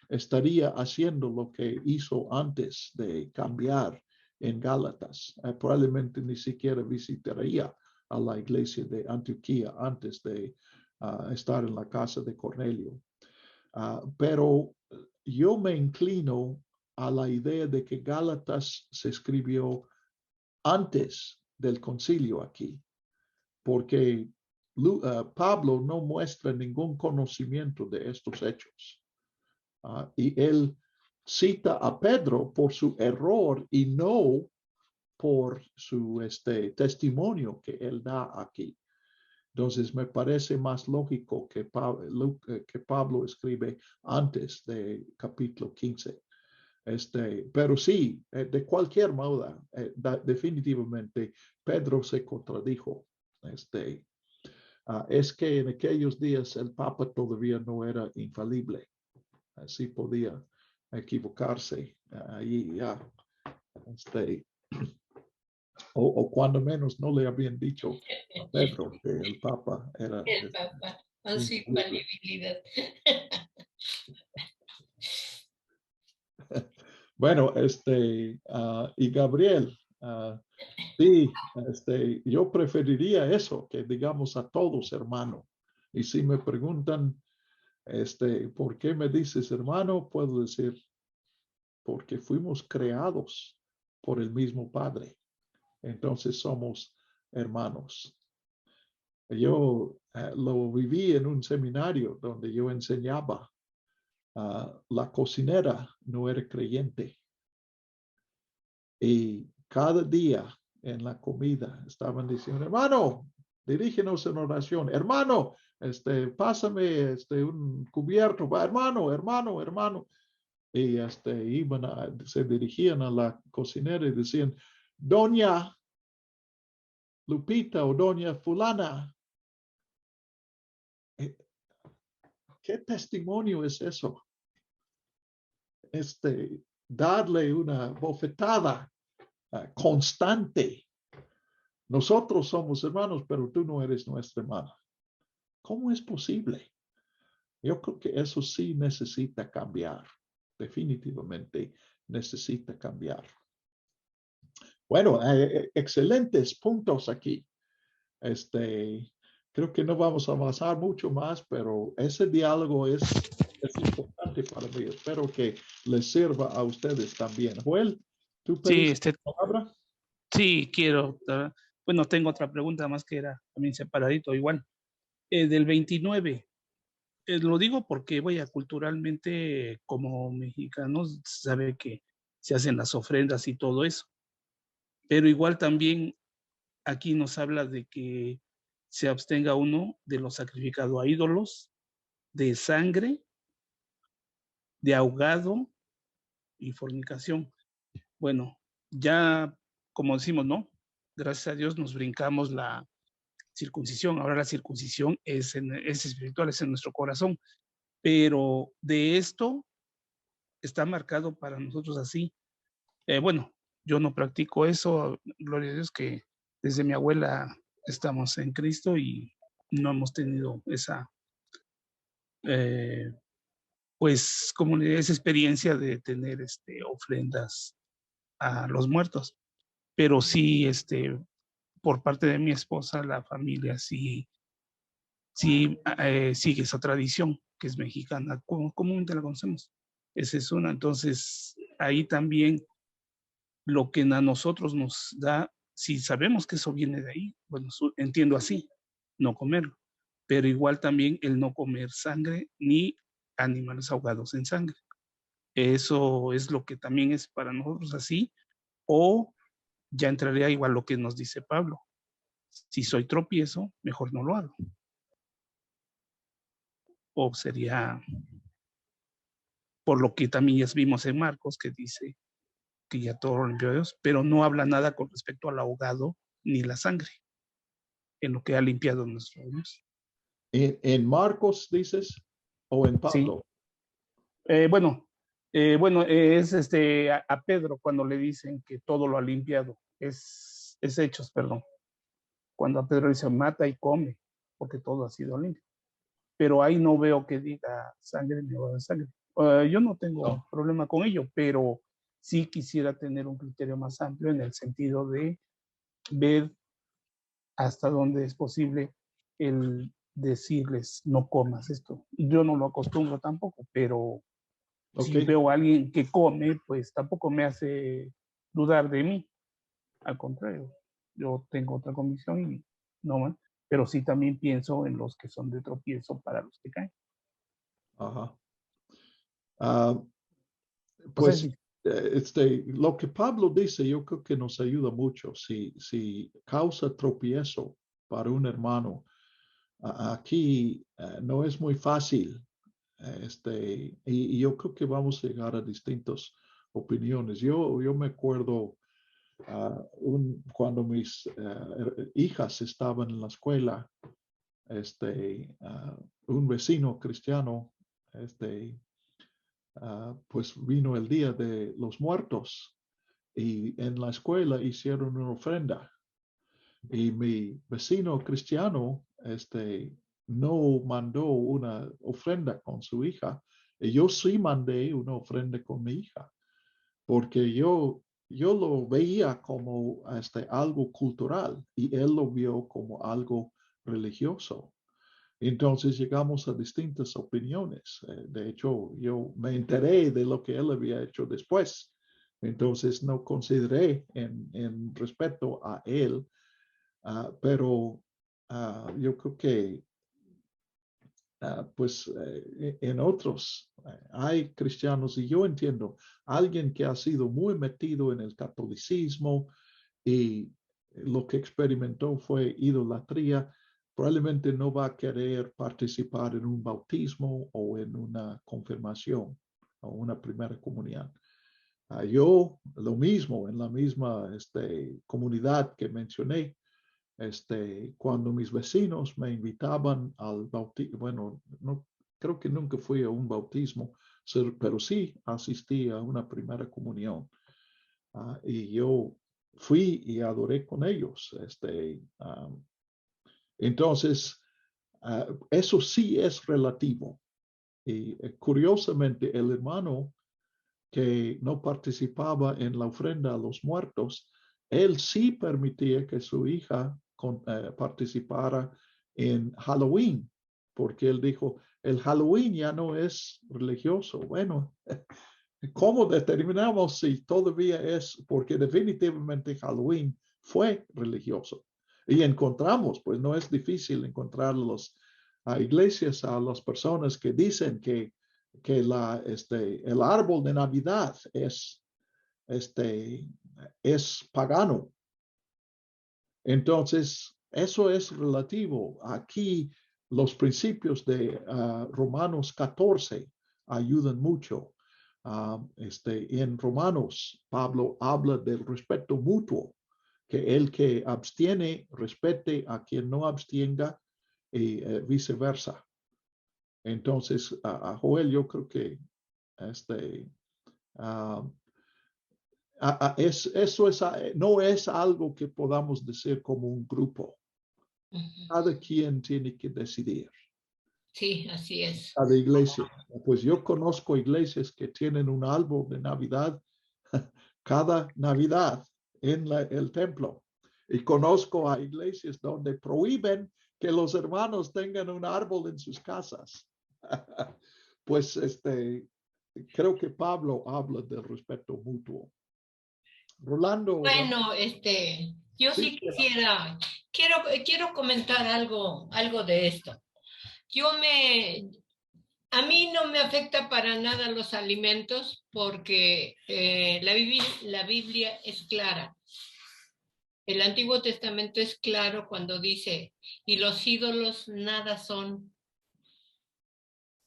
estaría haciendo lo que hizo antes de cambiar en Gálatas. Probablemente ni siquiera visitaría a la iglesia de Antioquía antes de estar en la casa de Cornelio. Pero yo me inclino a la idea de que Gálatas se escribió antes del concilio aquí, porque Pablo no muestra ningún conocimiento de estos hechos. Y él cita a Pedro por su error y no por su testimonio que él da aquí. Entonces, me parece más lógico que Pablo escribe antes del capítulo 15. Pero sí, de cualquier modo, definitivamente Pedro se contradijo. Es que en aquellos días el Papa todavía no era infalible. Así podía equivocarse allí ya. O cuando menos no le habían dicho a Pedro que el Papa era
El Papa con su infalibilidad.
Bueno, y Gabriel, sí, yo preferiría eso, que digamos a todos hermano. Y si me preguntan, ¿por qué me dices hermano? Puedo decir, porque fuimos creados por el mismo Padre. Entonces somos hermanos. Yo lo viví en un seminario donde yo enseñaba. La cocinera no era creyente. Y cada día en la comida estaban diciendo, hermano, dirígenos en oración. Hermano, pásame un cubierto. Va, hermano. Y se dirigían a la cocinera y decían, doña Lupita o doña fulana. ¿Qué testimonio es eso? darle una bofetada constante. Nosotros somos hermanos, pero tú no eres nuestra hermana. ¿Cómo es posible? Yo creo que eso sí necesita cambiar. Definitivamente necesita cambiar. Bueno, excelentes puntos aquí. Creo que no vamos a avanzar mucho más, pero ese diálogo es importante para mí. Espero que les sirva a ustedes también. Joel, ¿tú
Sí,
pediste palabra?
sí, quiero. Bueno, tengo otra pregunta más que era también separadito, igual. Del 29, lo digo porque, vaya, culturalmente, como mexicanos, sabe que se hacen las ofrendas y todo eso. Pero igual también aquí nos habla de que se abstenga uno de lo sacrificado a ídolos, de sangre, de ahogado y fornicación. Bueno, ya, como decimos, ¿no? Gracias a Dios nos brincamos la circuncisión. Ahora la circuncisión es espiritual, es en nuestro corazón. Pero de esto está marcado para nosotros así. Bueno, yo no practico eso, gloria a Dios que desde mi abuela estamos en Cristo y no hemos tenido esa, pues, como esa experiencia de tener ofrendas a los muertos. Pero sí, por parte de mi esposa, la familia sí, sí sigue esa tradición que es mexicana, como comúnmente la conocemos. Esa es una. Entonces, ahí también lo que a nosotros nos da, si sabemos que eso viene de ahí, bueno, entiendo así, no comerlo, pero igual también el no comer sangre ni animales ahogados en sangre. Eso es lo que también es para nosotros así, o ya entraría igual lo que nos dice Pablo. Si soy tropiezo, mejor no lo hago. O sería por lo que también ya vimos en Marcos, que dice que ya todo lo limpió Dios, pero no habla nada con respecto al ahogado ni la sangre, en lo que ha limpiado nuestro Dios.
¿En Marcos dices o en
Sí.
Pablo?
Bueno, es a Pedro cuando le dicen que todo lo ha limpiado. Es Hechos, perdón. Cuando a Pedro dice mata y come, porque todo ha sido limpio. Pero ahí no veo que diga sangre ni agua de sangre. Yo no tengo problema con ello, pero sí quisiera tener un criterio más amplio en el sentido de ver hasta dónde es posible el decirles no comas esto. Yo no lo acostumbro tampoco, pero si veo a alguien que come, pues tampoco me hace dudar de mí. Al contrario, yo tengo otra convicción y no, pero sí también pienso en los que son de tropiezo para los que caen.
Ajá.
O sea,
Pues lo que Pablo dice, yo creo que nos ayuda mucho. Si causa tropiezo para un hermano, aquí no es muy fácil. Y yo creo que vamos a llegar a distintas opiniones. Yo me acuerdo cuando mis hijas estaban en la escuela, un vecino cristiano, pues vino el día de los muertos y en la escuela hicieron una ofrenda. Y mi vecino cristiano, no mandó una ofrenda con su hija. Y yo sí mandé una ofrenda con mi hija, porque yo lo veía como algo cultural y él lo vio como algo religioso. Entonces llegamos a distintas opiniones. De hecho, yo me enteré de lo que él había hecho después. Entonces no consideré en respeto a él, pero yo creo que pues en otros hay cristianos y yo entiendo alguien que ha sido muy metido en el catolicismo y lo que experimentó fue idolatría, probablemente no va a querer participar en un bautismo o en una confirmación o una primera comunión. Yo lo mismo, en la misma comunidad que mencioné, cuando mis vecinos me invitaban al bautismo, bueno, no, creo que nunca fui a un bautismo, pero sí asistí a una primera comunión. Y yo fui y adoré con ellos. Entonces, eso sí es relativo. Y curiosamente, el hermano que no participaba en la ofrenda a los muertos, él sí permitía que su hija participara en Halloween, porque él dijo, el Halloween ya no es religioso. Bueno, ¿cómo determinamos si todavía es? Porque definitivamente Halloween fue religioso. Y encontramos, pues no es difícil encontrar a iglesias, a las personas que dicen que el árbol de Navidad es pagano. Entonces, eso es relativo. Aquí los principios de Romanos 14 ayudan mucho. En Romanos, Pablo habla del respeto mutuo, que el que abstiene respete a quien no abstenga y viceversa. Entonces, a Joel, yo creo que eso no es algo que podamos decir como un grupo. Cada quien tiene que decidir.
Sí, así es.
Cada iglesia. Pues yo conozco iglesias que tienen un árbol de Navidad cada Navidad en el templo. Y conozco a iglesias donde prohíben que los hermanos tengan un árbol en sus casas. Pues creo que Pablo habla del respeto mutuo. Rolando.
Bueno, yo sí quiero comentar algo de esto. A mí no me afecta para nada los alimentos porque la Biblia es clara. El Antiguo Testamento es claro cuando dice, y los ídolos nada son.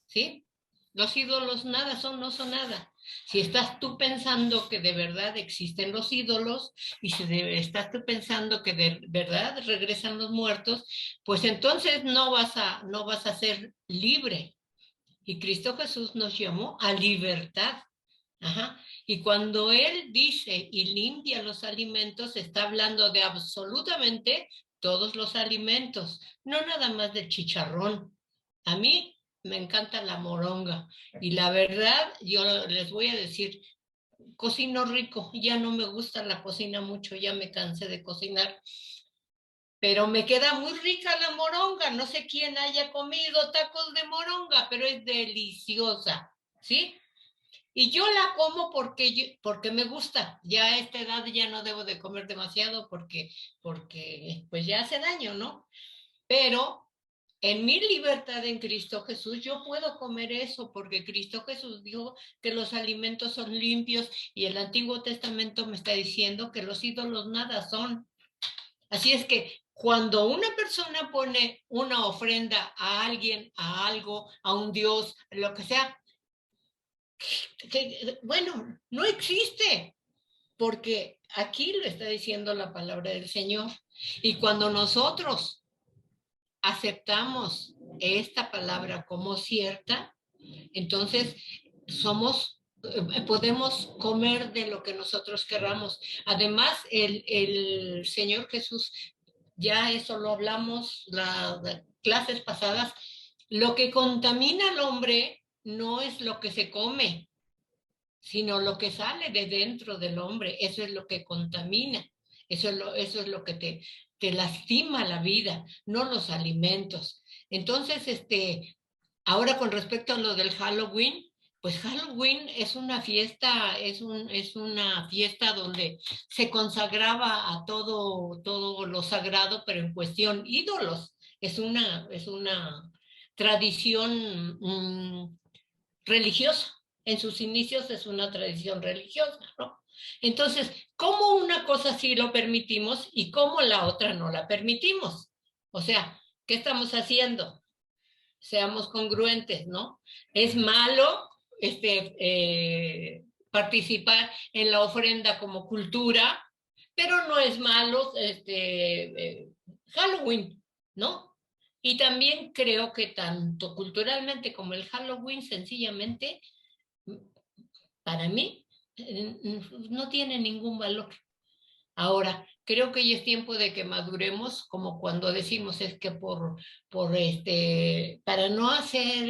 ¿Sí? Los ídolos nada son, no son nada. Si estás tú pensando que de verdad existen los ídolos y si estás tú pensando que de verdad regresan los muertos, pues entonces no vas a ser libre. Y Cristo Jesús nos llamó a libertad. Ajá. Y cuando Él dice y limpia los alimentos, está hablando de absolutamente todos los alimentos, no nada más del chicharrón. A mí me encanta la moronga y la verdad, yo les voy a decir, cocino rico, ya no me gusta la cocina mucho, ya me cansé de cocinar, pero me queda muy rica la moronga. No sé quién haya comido tacos de moronga, pero es deliciosa, ¿sí? Y yo la como porque me gusta. Ya a esta edad ya no debo de comer demasiado porque pues ya hace daño, ¿no? Pero en mi libertad en Cristo Jesús yo puedo comer eso porque Cristo Jesús dijo que los alimentos son limpios y el Antiguo Testamento me está diciendo que los ídolos nada son. Así es que cuando una persona pone una ofrenda a alguien, a algo, a un Dios, lo que sea, bueno, no existe, porque aquí lo está diciendo la palabra del Señor. Y cuando nosotros aceptamos esta palabra como cierta, entonces podemos comer de lo que nosotros querramos. Además, el Señor Jesús, ya eso lo hablamos las clases pasadas, lo que contamina al hombre no es lo que se come, sino lo que sale de dentro del hombre. Eso es lo que contamina, eso es lo que te lastima la vida, no los alimentos. Entonces, ahora con respecto a lo del Halloween, pues Halloween es una fiesta, es una fiesta donde se consagraba a todo lo sagrado, pero en cuestión ídolos. Es una tradición religiosa. En sus inicios es una tradición religiosa, ¿no? Entonces, ¿cómo una cosa sí lo permitimos y cómo la otra no la permitimos? O sea, ¿qué estamos haciendo? Seamos congruentes, ¿no? Es malo participar en la ofrenda como cultura, pero no es malo Halloween, ¿no? Y también creo que tanto culturalmente como el Halloween sencillamente para mí no tiene ningún valor. Ahora, creo que ya es tiempo de que maduremos, como cuando decimos es que para no hacer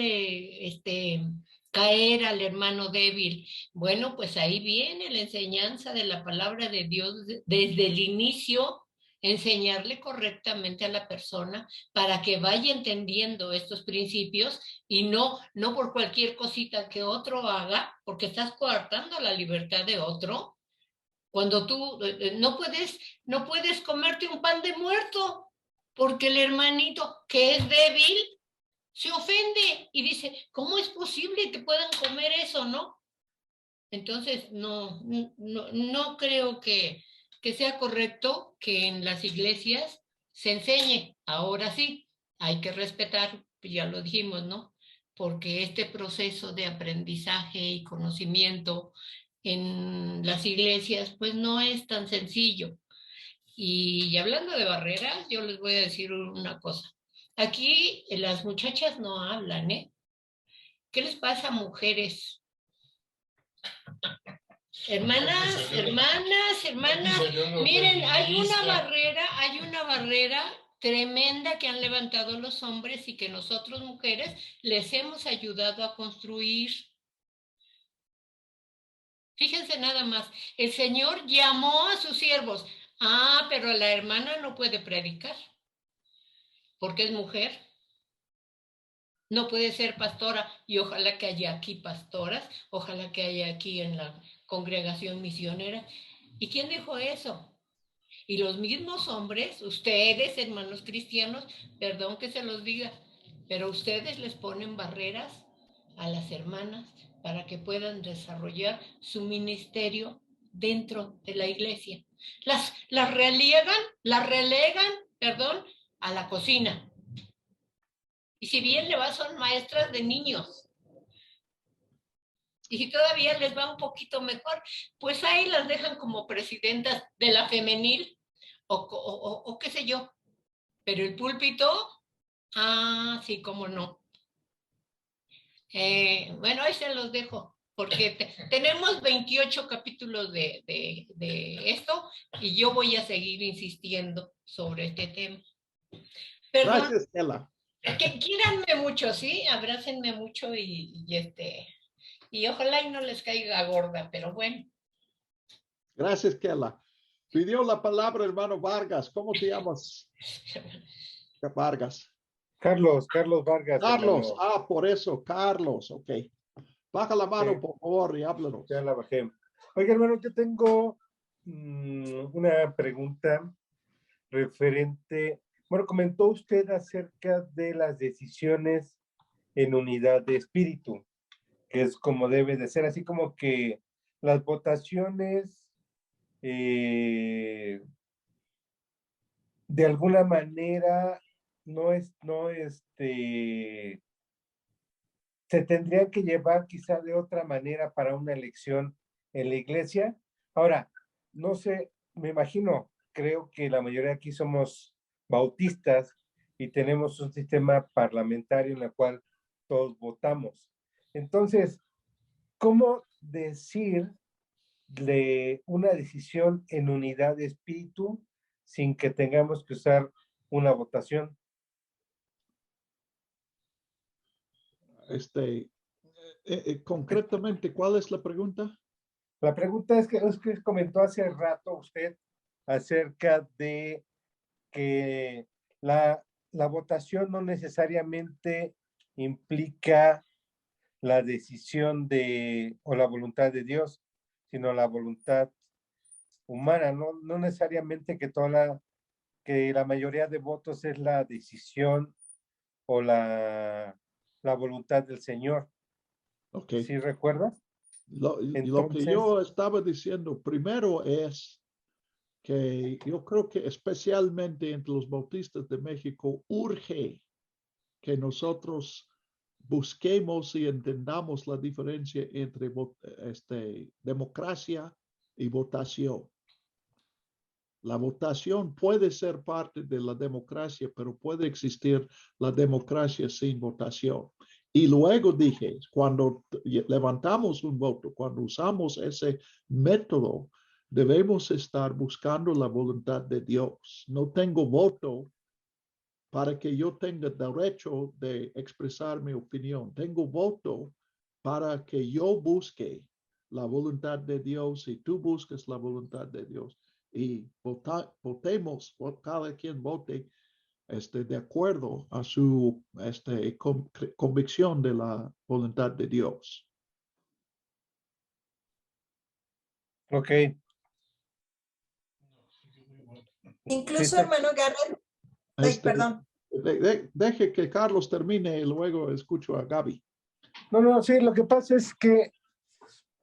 caer al hermano débil. Bueno, pues ahí viene la enseñanza de la palabra de Dios desde el inicio, enseñarle correctamente a la persona para que vaya entendiendo estos principios y no por cualquier cosita que otro haga, porque estás coartando la libertad de otro. Cuando tú no puedes comerte un pan de muerto, porque el hermanito que es débil se ofende y dice, ¿cómo es posible que puedan comer eso, no? Entonces, no creo que sea correcto que en las iglesias se enseñe. Ahora sí, hay que respetar, ya lo dijimos, ¿no? Porque este proceso de aprendizaje y conocimiento en las iglesias, pues no es tan sencillo. Y hablando de barreras, yo les voy a decir una cosa. Aquí las muchachas no hablan, ¿eh? ¿Qué les pasa, mujeres? Hermanas, miren, hay una barrera tremenda que han levantado los hombres y que nosotros mujeres les hemos ayudado a construir. Fíjense nada más, el Señor llamó a sus siervos. Pero la hermana no puede predicar porque es mujer. No puede ser pastora, y ojalá que haya aquí pastoras, ojalá que haya aquí en la congregación misionera. ¿Y quién dijo eso? Y los mismos hombres, ustedes, hermanos cristianos, perdón que se los diga, pero ustedes les ponen barreras a las hermanas para que puedan desarrollar su ministerio dentro de la iglesia. Las relegan, a la cocina. Y si bien le va, son maestras de niños. Y si todavía les va un poquito mejor, pues ahí las dejan como presidentas de la femenil o qué sé yo. Pero el púlpito, sí, cómo no. Bueno, ahí se los dejo, porque tenemos 28 capítulos de esto y yo voy a seguir insistiendo sobre este tema. Perdón.
Gracias, Stella.
Que quíranme mucho, ¿sí? Abrácenme mucho y ojalá y no les caiga gorda, pero bueno.
Gracias, Kela. Pidió la palabra hermano Vargas. ¿Cómo te llamas? Vargas.
Carlos Vargas.
Carlos,
Hermano.
por eso, Carlos, ok. Baja la mano, por favor, y háblanos.
Ya la bajé. Oiga, hermano, yo tengo una pregunta referente. Bueno, comentó usted acerca de las decisiones en unidad de espíritu, que es como debe de ser, así como que las votaciones de alguna manera se tendría que llevar quizá de otra manera para una elección en la iglesia. Ahora, no sé, me imagino, creo que la mayoría aquí somos bautistas y tenemos un sistema parlamentario en el cual todos votamos. Entonces, ¿cómo decirle una decisión en unidad de espíritu sin que tengamos que usar una votación?
Concretamente, ¿cuál es la pregunta?
La pregunta es que comentó hace rato usted acerca de que la votación no necesariamente implica la decisión o la voluntad de Dios, sino la voluntad humana, no necesariamente que la mayoría de votos es la decisión o la voluntad del Señor.
Okay.
¿Sí recuerdas?
Lo que yo estaba diciendo primero es que yo creo que especialmente entre los bautistas de México urge que nosotros busquemos y entendamos la diferencia entre democracia y votación. La votación puede ser parte de la democracia, pero puede existir la democracia sin votación. Y luego dije, cuando levantamos un voto, cuando usamos ese método, debemos estar buscando la voluntad de Dios. No tengo voto para que yo tenga derecho de expresar mi opinión. Tengo voto para que yo busque la voluntad de Dios y tú busques la voluntad de Dios. Y votemos, cada quien vote de acuerdo a su convicción de la voluntad de Dios.
Ok.
Incluso, hermano Garrett, perdón.
Deje que Carlos termine y luego escucho a Gaby.
No, sí, lo que pasa es que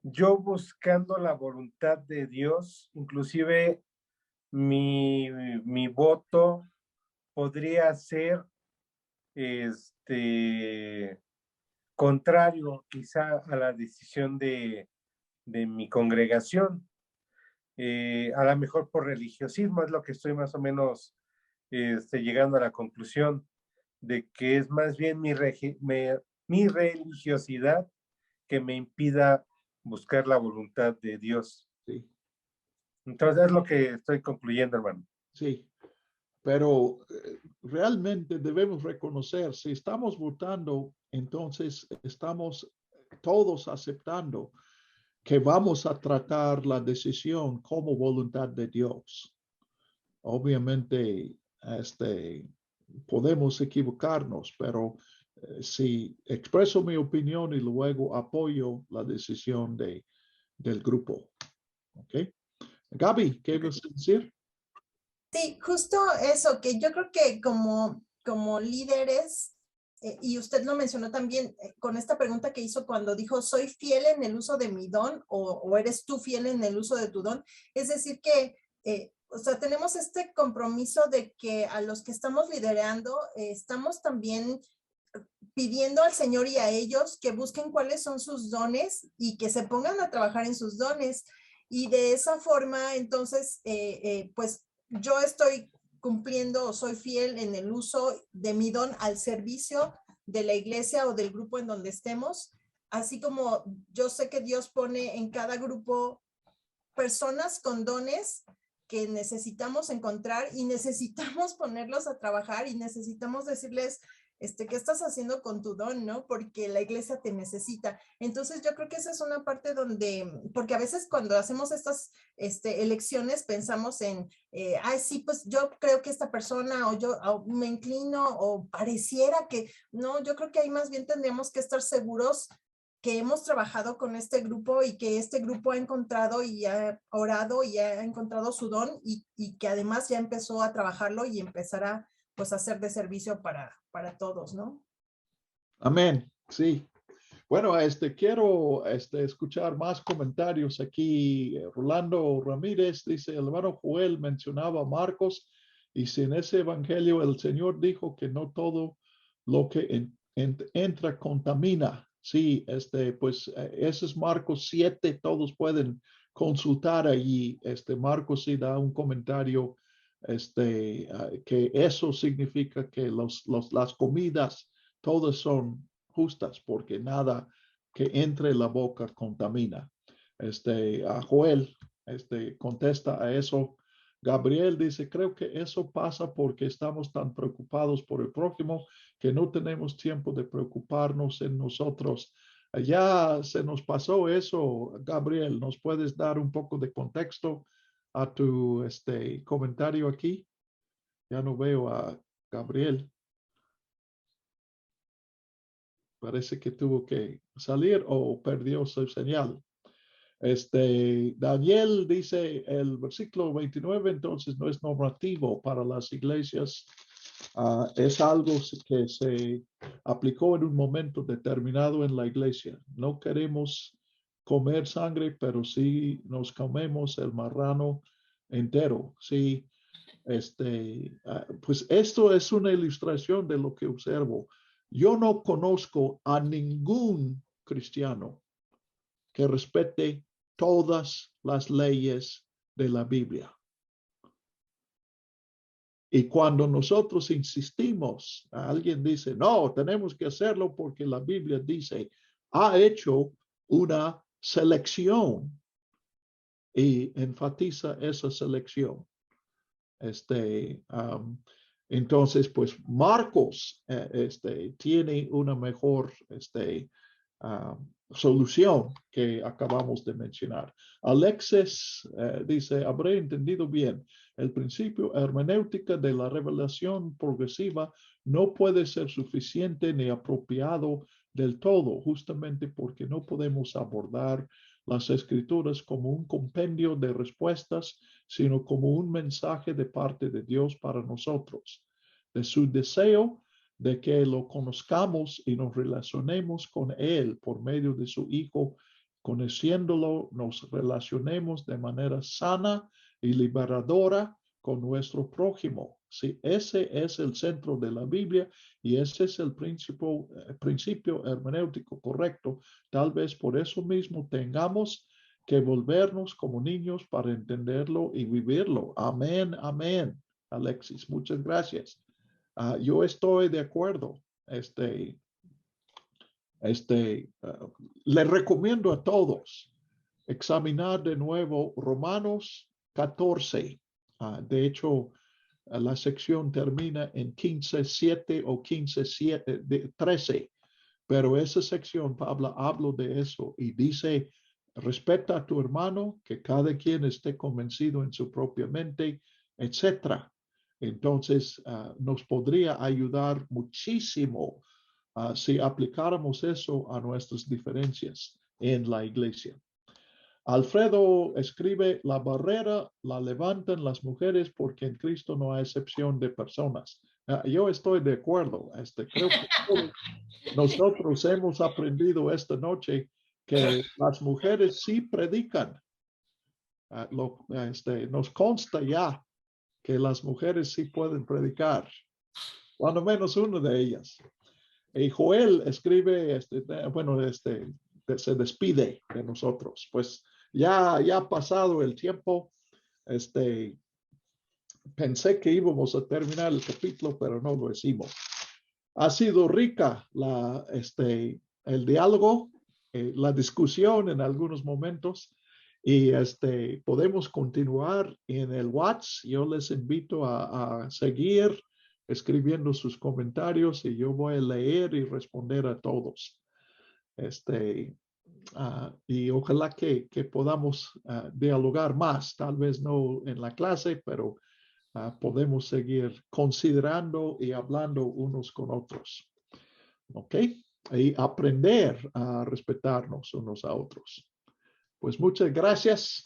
yo buscando la voluntad de Dios, inclusive mi voto podría ser contrario quizá a la decisión de mi congregación. A lo mejor por religiosismo es lo que estoy más o menos llegando a la conclusión de que es más bien mi religiosidad que me impida buscar la voluntad de Dios.
Sí.
Entonces es lo que estoy concluyendo, hermano.
Sí, pero realmente debemos reconocer, si estamos votando, entonces estamos todos aceptando que vamos a tratar la decisión como voluntad de Dios. Obviamente, podemos equivocarnos, pero si expreso mi opinión y luego apoyo la decisión del grupo. ¿Ok? Gaby, ¿qué vas a decir?
Sí, justo eso, que yo creo que como líderes, y usted lo mencionó también con esta pregunta que hizo cuando dijo, ¿soy fiel en el uso de mi don o eres tú fiel en el uso de tu don? Es decir que, o sea, tenemos este compromiso de que a los que estamos liderando, estamos también pidiendo al Señor y a ellos que busquen cuáles son sus dones y que se pongan a trabajar en sus dones. Y de esa forma, entonces, pues yo estoy cumpliendo o soy fiel en el uso de mi don al servicio de la iglesia o del grupo en donde estemos, así como yo sé que Dios pone en cada grupo personas con dones que necesitamos encontrar y necesitamos ponerlos a trabajar y necesitamos decirles, ¿qué estás haciendo con tu don, no? Porque la iglesia te necesita. Entonces yo creo que esa es una parte donde, porque a veces cuando hacemos estas elecciones pensamos en, ay, sí, pues yo creo que esta persona o me inclino o pareciera que, no, yo creo que ahí más bien tendríamos que estar seguros que hemos trabajado con este grupo y que este grupo ha encontrado y ha orado y ha encontrado su don y que además ya empezó a trabajarlo y empezará pues a ser de servicio para todos, ¿no?
Amén, sí. Bueno, quiero escuchar más comentarios aquí. Rolando Ramírez dice, el hermano Joel mencionaba a Marcos y si en ese evangelio el Señor dijo que no todo lo que entra contamina. Sí, pues ese es Marcos 7, todos pueden consultar allí. Marcos sí da un comentario que eso significa que las comidas todas son justas porque nada que entre en la boca contamina. A Joel contesta a eso. Gabriel dice, creo que eso pasa porque estamos tan preocupados por el prójimo que no tenemos tiempo de preocuparnos en nosotros. Ya se nos pasó eso, Gabriel. ¿Nos puedes dar un poco de contexto a tu comentario aquí? Ya no veo a Gabriel. Parece que tuvo que salir o perdió su señal. Daniel dice el versículo 29, entonces no es normativo para las iglesias. Es algo que se aplicó en un momento determinado en la iglesia. No queremos comer sangre, pero sí nos comemos el marrano entero. Sí, pues esto es una ilustración de lo que observo. Yo no conozco a ningún cristiano que respete todas las leyes de la Biblia. Y cuando nosotros insistimos, alguien dice, no, tenemos que hacerlo porque la Biblia dice, ha hecho una selección y enfatiza esa selección. Entonces, pues Marcos tiene una mejor solución que acabamos de mencionar. Alexis dice, habré entendido bien. El principio hermenéutica de la revelación progresiva no puede ser suficiente ni apropiado del todo, justamente porque no podemos abordar las escrituras como un compendio de respuestas, sino como un mensaje de parte de Dios para nosotros, de su deseo de que lo conozcamos y nos relacionemos con Él por medio de su Hijo. Conociéndolo, nos relacionemos de manera sana y liberadora con nuestro prójimo. Sí, ese es el centro de la Biblia y ese es el principio hermenéutico correcto. Tal vez por eso mismo tengamos que volvernos como niños para entenderlo y vivirlo. Amén, amén. Alexis, muchas gracias. Yo estoy de acuerdo. Le recomiendo a todos examinar de nuevo Romanos 14. De hecho, la sección termina en 15:7 o 15:13, pero esa sección habla de eso y dice, respeta a tu hermano, que cada quien esté convencido en su propia mente, etcétera. Entonces, nos podría ayudar muchísimo si aplicáramos eso a nuestras diferencias en la iglesia. Alfredo escribe, la barrera la levantan las mujeres porque en Cristo no hay excepción de personas. Yo estoy de acuerdo. Creo que nosotros hemos aprendido esta noche que las mujeres sí predican. Nos consta ya que las mujeres sí pueden predicar, cuando menos una de ellas. Y Joel escribe, se despide de nosotros. Pues ya ha pasado el tiempo. Pensé que íbamos a terminar el capítulo, pero no lo hicimos. Ha sido rica el diálogo, la discusión en algunos momentos. Y podemos continuar en el WhatsApp. Yo les invito a seguir escribiendo sus comentarios y yo voy a leer y responder a todos. Y ojalá que podamos dialogar más, tal vez no en la clase, pero podemos seguir considerando y hablando unos con otros. ¿Ok? Y aprender a respetarnos unos a otros. Pues muchas gracias.